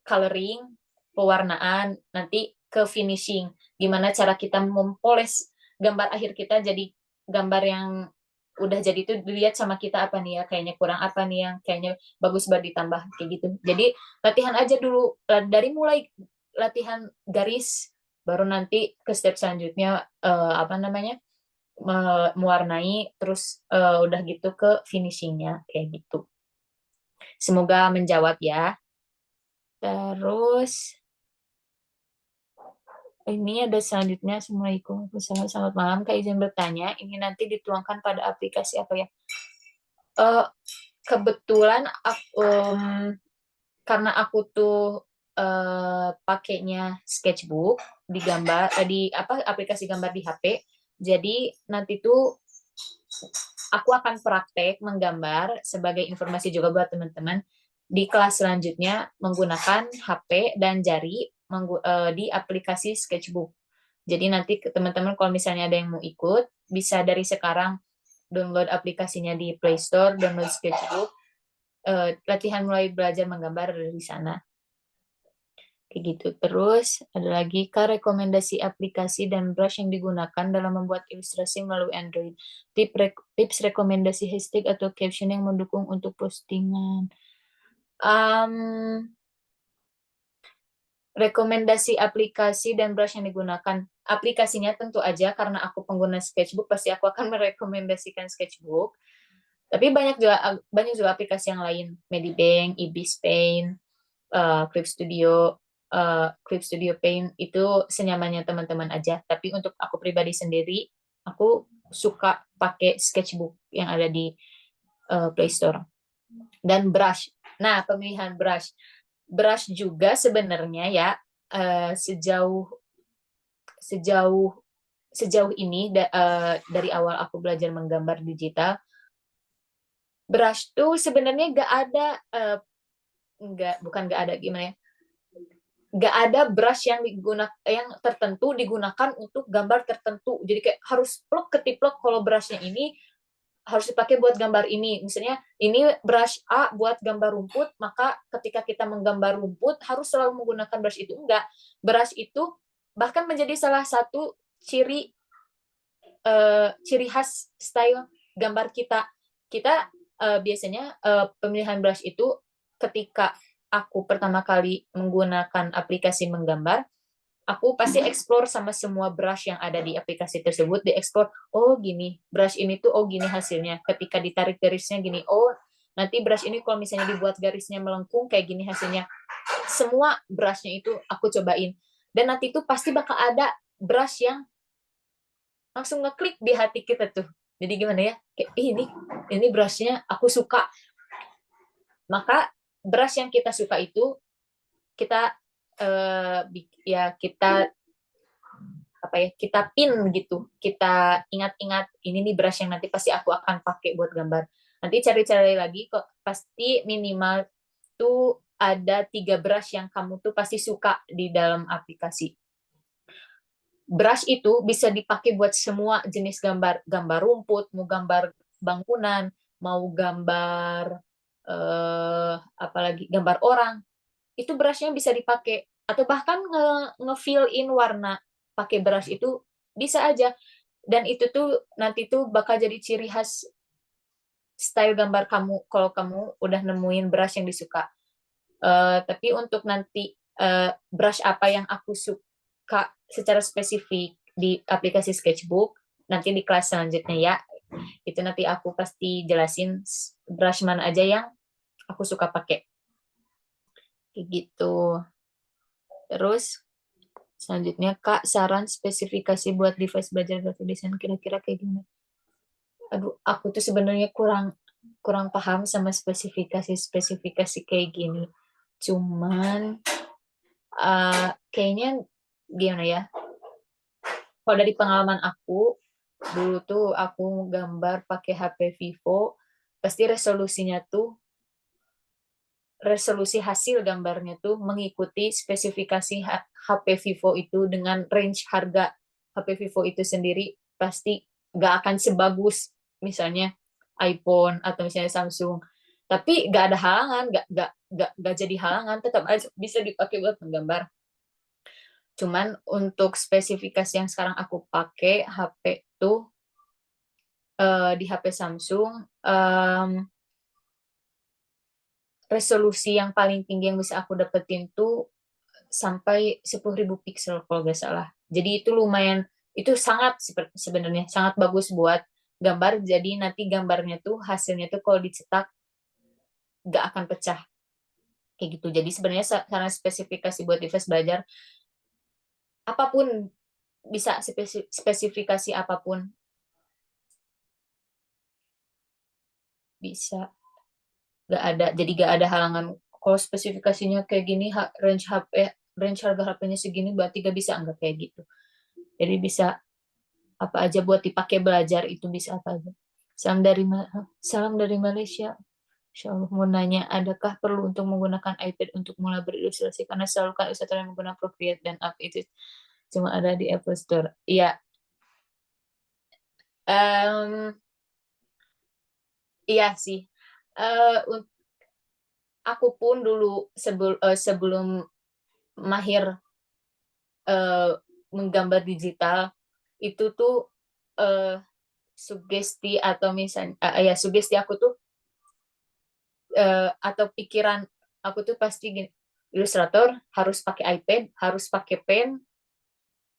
Speaker 1: coloring, pewarnaan, nanti ke finishing. Gimana cara kita mempoles gambar akhir kita jadi gambar yang udah jadi itu, dilihat sama kita apa nih ya, kayaknya kurang apa nih yang kayaknya bagus buat ditambah kayak gitu. Jadi latihan aja dulu, dari mulai latihan garis, baru nanti ke step selanjutnya apa namanya, mewarnai, terus udah gitu ke finishingnya kayak gitu. Semoga menjawab ya. Terus ini ada selanjutnya, Assalamualaikum, selamat malam, Kak, izin bertanya, ini nanti dituangkan pada aplikasi apa ya? Eh, Kebetulan karena aku tuh pakainya sketchbook di gambar, di apa, aplikasi gambar di HP, jadi nanti tuh aku akan praktek menggambar sebagai informasi juga buat teman-teman di kelas selanjutnya menggunakan HP dan jari di aplikasi sketchbook. Jadi nanti teman-teman kalau misalnya ada yang mau ikut, bisa dari sekarang download aplikasinya di Play Store, download sketchbook, latihan mulai belajar menggambar dari sana. Kayak gitu. Terus ada lagi, Kak, rekomendasi aplikasi dan brush yang digunakan dalam membuat ilustrasi melalui Android. Tips rekomendasi hashtag atau caption yang mendukung untuk postingan. Rekomendasi aplikasi dan brush yang digunakan. Aplikasinya tentu aja karena aku pengguna sketchbook, pasti aku akan merekomendasikan sketchbook. Tapi banyak juga aplikasi yang lain, Medibank, Ibis Paint, Clip Studio, Clip Studio Paint, itu senyamannya teman-teman aja. Tapi untuk aku pribadi sendiri, aku suka pakai sketchbook yang ada di Play Store. Dan brush. Nah, pemilihan brush. Brush juga sebenarnya ya, sejauh ini dari awal aku belajar menggambar digital, brush tuh sebenarnya nggak ada, bukan nggak ada, gimana ya, nggak ada brush yang tertentu digunakan untuk gambar tertentu. Jadi kayak harus plok ketiplok, kalau brushnya ini harus dipakai buat gambar ini. Misalnya ini brush A buat gambar rumput, maka ketika kita menggambar rumput harus selalu menggunakan brush itu. Enggak. Brush itu bahkan menjadi salah satu ciri khas style gambar kita. Kita biasanya pemilihan brush itu, ketika aku pertama kali menggunakan aplikasi menggambar, aku pasti explore sama semua brush yang ada di aplikasi tersebut, di-explore, oh gini, brush ini tuh, oh gini hasilnya. Ketika ditarik garisnya gini, oh nanti brush ini kalau misalnya dibuat garisnya melengkung, kayak gini hasilnya. Semua brushnya itu aku cobain. Dan nanti itu pasti bakal ada brush yang langsung ngeklik di hati kita tuh. Jadi gimana ya, kayak ini brushnya aku suka. Maka brush yang kita suka itu, kita kita pin gitu, kita ingat-ingat, ini nih brush yang nanti pasti aku akan pakai buat gambar. Nanti cari-cari lagi, kok pasti minimal tuh ada 3 brush yang kamu tuh pasti suka di dalam aplikasi. Brush itu bisa dipakai buat semua jenis gambar, gambar rumput, mau gambar bangunan, mau gambar apalagi gambar orang, itu brushnya bisa dipakai. atau bahkan nge-fill in warna pakai brush itu bisa aja. Dan itu tuh nanti tuh bakal jadi ciri khas style gambar kamu kalau kamu udah nemuin brush yang disuka. Tapi untuk nanti brush apa yang aku suka secara spesifik di aplikasi Sketchbook, nanti di kelas selanjutnya ya, itu nanti aku pasti jelasin brush mana aja yang aku suka pakai. Kayak gitu. Terus selanjutnya Kak, saran spesifikasi buat device belajar graphic design kira-kira kayak gimana? Aduh, aku tuh sebenarnya kurang kurang paham sama spesifikasi kayak gini. Cuman kayaknya gimana ya? Kalau dari pengalaman aku, dulu tuh aku gambar pakai HP Vivo, pasti resolusi hasil gambarnya tuh mengikuti spesifikasi HP Vivo itu dengan range harga HP Vivo itu sendiri pasti nggak akan sebagus misalnya iPhone atau misalnya Samsung. Tapi nggak ada halangan, nggak jadi halangan, tetap aja bisa dipakai buat menggambar. Cuman untuk spesifikasi yang sekarang aku pakai HP tuh di HP Samsung resolusi yang paling tinggi yang bisa aku dapetin tuh sampai 10.000 pixel kalau nggak salah. Jadi itu lumayan, itu sangat sebenarnya sangat bagus buat gambar. Jadi nanti gambarnya tuh hasilnya tuh kalau dicetak nggak akan pecah kayak gitu. Jadi sebenarnya karena spesifikasi buat device belajar apapun bisa spesifikasi apapun bisa, nggak ada, jadi nggak ada halangan. Kalau spesifikasinya kayak gini, range harga HP-nya segini, berarti nggak bisa, nggak kayak gitu. Jadi bisa apa aja buat dipakai belajar, itu bisa apa aja. Salam dari Malaysia. Insya Allah mau nanya, adakah perlu untuk menggunakan iPad untuk mulai berilustrasi? Karena selalu kan usaha yang menggunakan Procreate dan Up itu cuma ada di Apple Store. Iya, um, iya sih. Uh, aku pun dulu sebelum mahir menggambar digital itu tuh uh, sugesti atau misalnya ya sugesti aku tuh atau pikiran aku tuh pasti gini, ilustrator harus pakai iPad, harus pakai pen,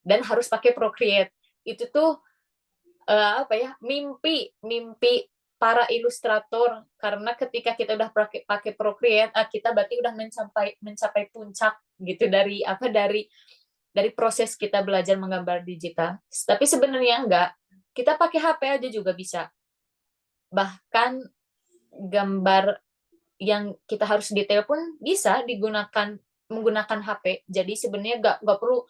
Speaker 1: dan harus pakai Procreate. Itu tuh apa ya, mimpi mimpi para ilustrator, karena ketika kita udah pakai Procreate kita berarti udah mencapai puncak gitu dari dari proses kita belajar menggambar digital. Tapi sebenarnya enggak, kita pakai HP aja juga bisa. Bahkan gambar yang kita harus detail pun bisa digunakan menggunakan HP. Jadi sebenarnya nggak perlu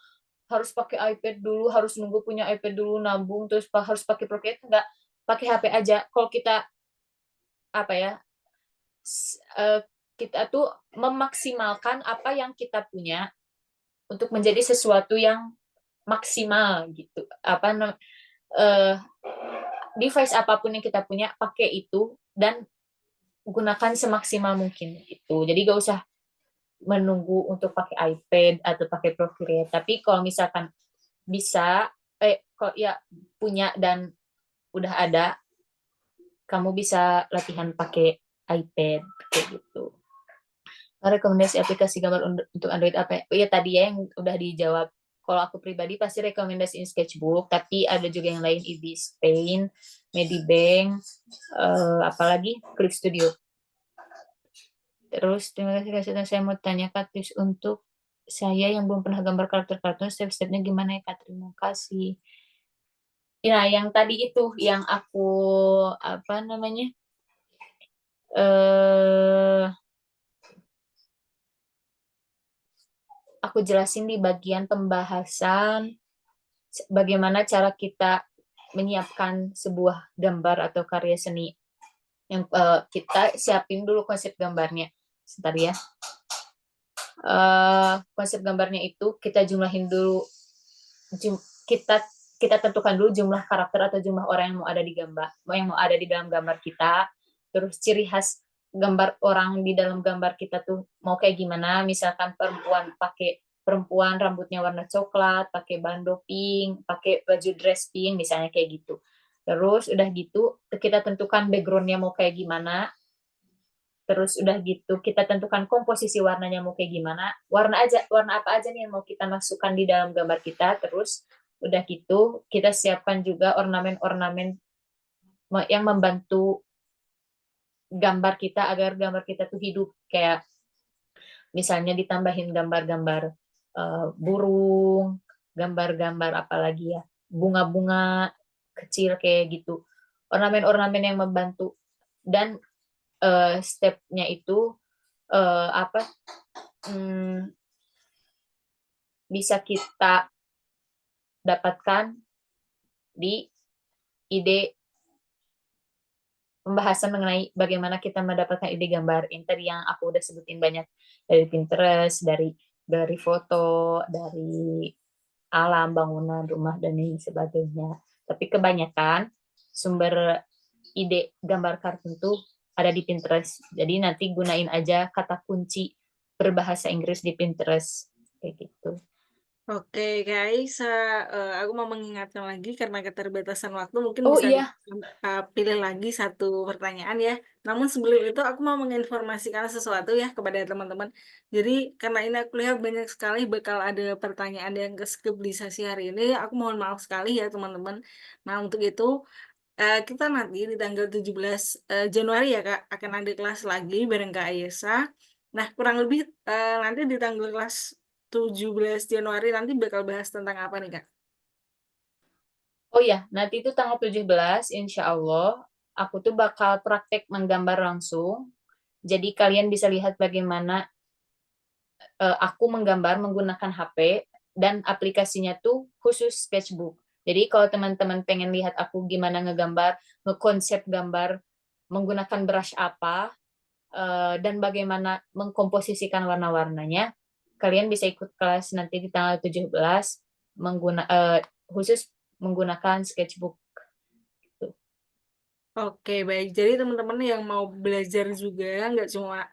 Speaker 1: harus pakai iPad dulu, harus nunggu punya iPad dulu nabung terus harus pakai Procreate, nggak, pakai HP aja. Kalau kita apa ya, kita tuh memaksimalkan apa yang kita punya untuk menjadi sesuatu yang maksimal gitu. Device apapun yang kita punya, pakai itu dan gunakan semaksimal mungkin gitu. Jadi gak usah menunggu untuk pakai iPad atau pakai Procreate. Tapi kalau misalkan bisa, kalau ya punya dan udah ada, kamu bisa latihan pakai iPad kayak gitu. Rekomendasi aplikasi gambar untuk Android apa? Oh ya tadi ya yang udah dijawab. Kalau aku pribadi pasti rekomendasiin Sketchbook, tapi ada juga yang lain, Ibis Paint, Medibank, apalagi Clip Studio. Terus terima kasih Kak Sultan. Saya mau tanya Kak, tips untuk saya yang belum pernah gambar karakter kartun, step-stepnya gimana ya Kak? Terima kasih. Ya, yang tadi itu yang aku apa namanya? Aku jelasin di bagian pembahasan bagaimana cara kita menyiapkan sebuah gambar atau karya seni. Yang kita siapin dulu konsep gambarnya. Sebentar ya. Konsep gambarnya itu kita jumlahin dulu, kita kita tentukan dulu jumlah karakter atau jumlah orang yang mau ada di gambar, yang mau ada di dalam gambar kita. Terus ciri khas gambar orang di dalam gambar kita tuh mau kayak gimana, misalkan perempuan pakai perempuan rambutnya warna coklat, pakai bandeau pink, pakai baju dress pink, misalnya kayak gitu. Terus udah gitu, kita tentukan backgroundnya mau kayak gimana. Terus udah gitu, kita tentukan komposisi warnanya mau kayak gimana. Warna apa aja nih yang mau kita masukkan di dalam gambar kita. Terus udah gitu, kita siapkan juga ornamen-ornamen yang membantu gambar kita agar gambar kita tuh hidup. Kayak misalnya ditambahin gambar-gambar burung, gambar-gambar apalagi ya, bunga-bunga kecil kayak gitu. Ornamen-ornamen yang membantu. Dan stepnya itu apa bisa kita dapatkan di ide pembahasan mengenai bagaimana kita mendapatkan ide gambar. Ini tadi yang aku udah sebutin banyak, dari Pinterest, dari foto, dari alam, bangunan, rumah, dan lain sebagainya. Tapi kebanyakan sumber ide gambar kartun tuh ada di Pinterest. Jadi nanti gunain aja kata kunci berbahasa Inggris di Pinterest. Kayak gitu.
Speaker 2: Oke, guys, aku mau mengingatkan lagi karena keterbatasan waktu mungkin
Speaker 1: Oh
Speaker 2: bisa
Speaker 1: iya,
Speaker 2: pilih lagi satu pertanyaan ya. Namun sebelum itu aku mau menginformasikan sesuatu ya kepada teman-teman. Jadi karena ini aku lihat banyak sekali bakal ada pertanyaan yang ke-skip di sesi hari ini. Aku mohon maaf sekali ya teman-teman. Nah untuk itu kita nanti di tanggal 17 Januari ya Kak akan ada kelas lagi bareng Kak Ayesa. Nah kurang lebih nanti di tanggal kelas 17 Januari nanti bakal bahas tentang apa nih, Kak?
Speaker 1: oh iya, nanti itu tanggal 17, insya Allah, aku tuh bakal praktek menggambar langsung. Jadi kalian bisa lihat bagaimana aku menggambar menggunakan HP, dan aplikasinya tuh khusus sketchbook. Jadi kalau teman-teman pengen lihat aku gimana ngegambar, ngekonsep gambar, menggunakan brush apa, dan bagaimana mengkomposisikan warna-warnanya, kalian bisa ikut kelas nanti di tanggal 17 khusus menggunakan sketchbook.
Speaker 2: Oke, baik. Jadi teman-teman yang mau belajar juga, nggak cuma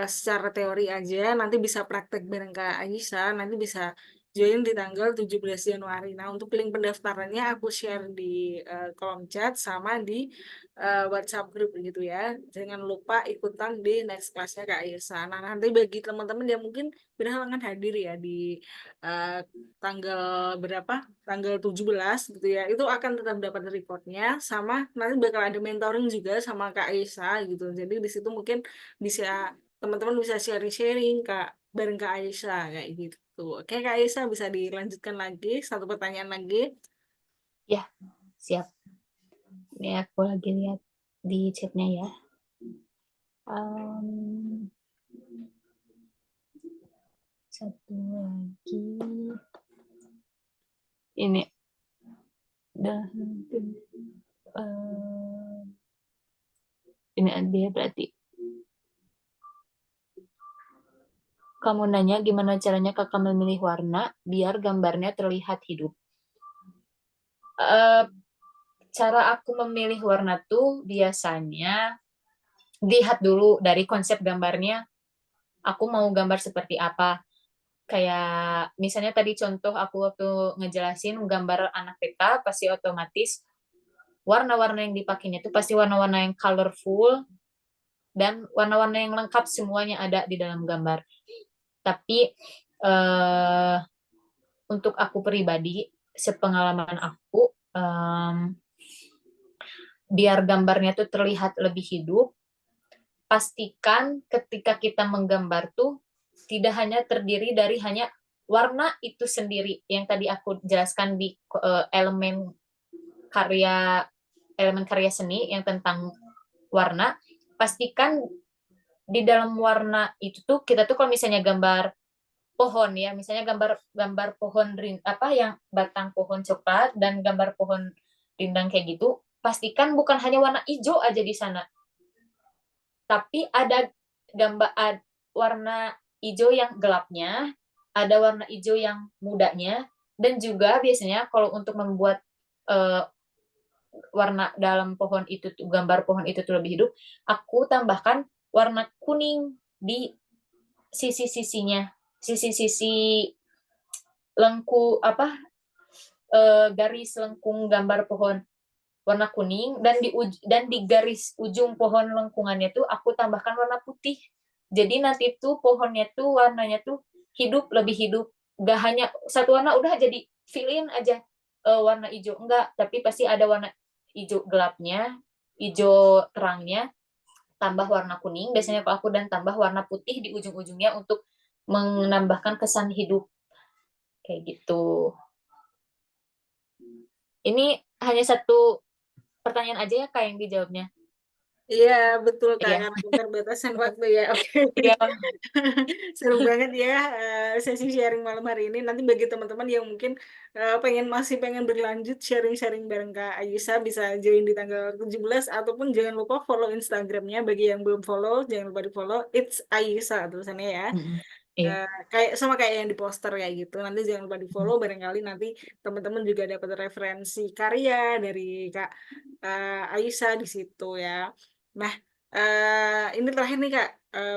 Speaker 2: secara teori aja, nanti bisa praktek bareng Kak Aisyah, nanti bisa join di tanggal 17 Januari. Nah, untuk link pendaftarannya aku share di kolom chat sama di WhatsApp group gitu ya. Jangan lupa ikutan di next class-nya Kak Aisyah. Nah, nanti bagi teman-teman yang mungkin berhalangan hadir ya di eh, tanggal berapa? Tanggal 17 gitu ya. Itu akan tetap dapat reportnya sama nanti bakal ada mentoring juga sama Kak Aisyah gitu. Jadi di situ mungkin bisa teman-teman bisa sharing-sharing Kak bareng Kak Aisyah kayak gitu. Oke Kak Aisyah bisa dilanjutkan lagi satu pertanyaan lagi.
Speaker 1: Ya, siap. Ini aku lagi lihat di chatnya ya. Um, Satu lagi. Ini dah ini dia berarti. Kamu nanya gimana caranya kakak memilih warna biar gambarnya terlihat hidup. Eh, Cara aku memilih warna tuh biasanya lihat dulu dari konsep gambarnya. Aku mau gambar seperti apa. Kayak misalnya tadi contoh aku waktu ngejelasin gambar anak TK, pasti otomatis warna-warna yang dipakainya itu pasti warna-warna yang colorful dan warna-warna yang lengkap semuanya ada di dalam gambar. Tapi eh, untuk aku pribadi, sepengalaman aku, biar gambarnya tuh terlihat lebih hidup, pastikan ketika kita menggambar tuh tidak hanya terdiri dari hanya warna itu sendiri yang tadi aku jelaskan di karya elemen karya seni yang tentang warna. Pastikan di dalam warna itu tuh kita tuh kalau misalnya gambar pohon ya, misalnya gambar gambar pohon apa yang batang pohon coklat dan gambar pohon rindang kayak gitu, pastikan bukan hanya warna hijau aja di sana, tapi ada warna hijau yang gelapnya, ada warna hijau yang mudanya, dan juga biasanya kalau untuk membuat uh, warna dalam pohon itu tuh, gambar pohon itu tuh lebih hidup, aku tambahkan warna kuning di sisi-sisinya. sisi-sisi garis lengkung gambar pohon warna kuning, dan di garis ujung pohon lengkungannya tuh aku tambahkan warna putih. Jadi nanti tuh pohonnya tuh warnanya tuh lebih hidup. Gak hanya satu warna udah jadi fill in aja warna hijau, enggak, tapi pasti ada warna hijau gelapnya, hijau terangnya, tambah warna kuning biasanya kalau aku, dan tambah warna putih di ujung-ujungnya untuk menambahkan kesan hidup kayak gitu. Ini hanya satu pertanyaan aja ya Kak yang dijawabnya.
Speaker 2: Iya, betul Kak,
Speaker 1: Iya.
Speaker 2: karena keterbatasan waktu ya. Oke.
Speaker 1: Iya.
Speaker 2: Seru banget ya sesi sharing malam hari ini. Nanti bagi teman-teman yang mungkin masih pengen berlanjut sharing-sharing bareng Kak Ayusa, bisa join di tanggal 17, ataupun jangan lupa follow Instagramnya. Bagi yang belum follow, jangan lupa di follow. It's Ayusa tulisannya ya.
Speaker 1: Mm-mm. Iya.
Speaker 2: Kayak yang di poster kayak gitu. Nanti jangan lupa di follow, barangkali nanti teman-teman juga dapat referensi karya dari Kak Ayusa di situ ya. Nah, ini terakhir nih Kak,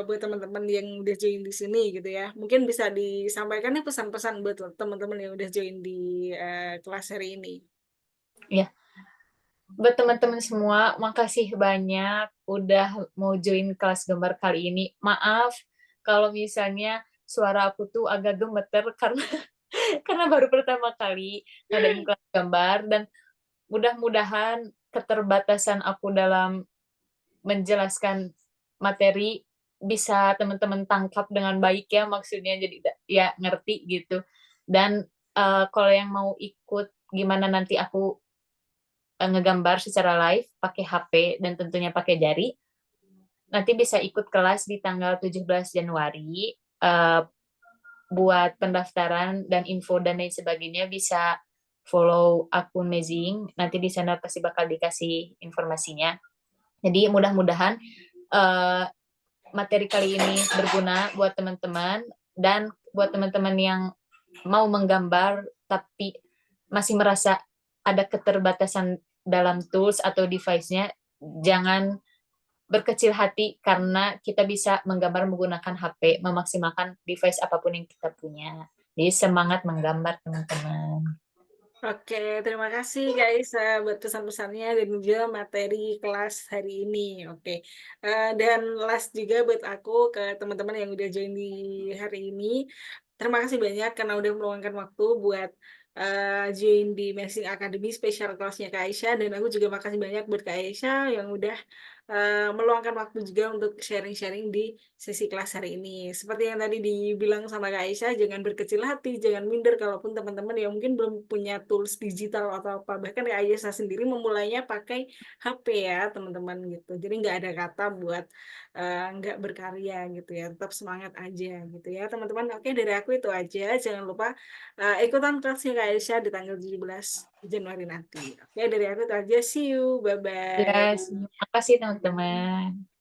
Speaker 2: buat teman-teman yang udah join di sini gitu ya. Mungkin bisa disampaikan nih pesan-pesan buat teman-teman yang udah join di kelas hari ini.
Speaker 1: Iya. Buat teman-teman semua, makasih banyak udah mau join kelas gambar kali ini. Maaf kalau misalnya suara aku tuh agak gemeter karena karena baru pertama kali ngadain kelas gambar, dan mudah-mudahan keterbatasan aku dalam menjelaskan materi bisa teman-teman tangkap dengan baik ya, maksudnya jadi ya ngerti gitu. Dan kalau yang mau ikut gimana nanti aku ngegambar secara live pakai HP dan tentunya pakai jari, nanti bisa ikut kelas di tanggal 17 Januari. Buat pendaftaran dan info dan lain sebagainya bisa follow akun Mezing. Nanti di sana pasti bakal dikasih informasinya. Jadi mudah-mudahan uh, materi kali ini berguna buat teman-teman, dan buat teman-teman yang mau menggambar tapi masih merasa ada keterbatasan dalam tools atau device-nya, jangan berkecil hati karena kita bisa menggambar menggunakan HP, memaksimalkan device apapun yang kita punya. Jadi semangat menggambar teman-teman.
Speaker 2: Oke, terima kasih Kak Isa buat pesan-pesannya dan juga materi kelas hari ini. Oke, dan last juga buat aku ke teman-teman yang udah join di hari ini. Terima kasih banyak karena udah meluangkan waktu buat join di Messing Academy spesial kelasnya Kak Aisyah. Dan aku juga makasih banyak buat Kak Aisyah yang udah meluangkan waktu juga untuk sharing-sharing di sesi kelas hari ini. Seperti yang tadi dibilang sama Kak Aisyah, jangan berkecil hati, jangan minder kalaupun teman-teman yang mungkin belum punya tools digital atau apa. Bahkan Kak Aisyah sendiri memulainya pakai HP ya, teman-teman gitu. Jadi nggak ada kata buat nggak berkarya gitu ya. Tetap semangat aja gitu ya, teman-teman. Oke, dari aku itu aja. Jangan lupa ikutan kelasnya Kak Aisyah di tanggal 17 Januari nanti. Oke, dari aku itu aja. See you.
Speaker 1: Ya,
Speaker 2: Bye-bye.
Speaker 1: terima kasih teman-teman.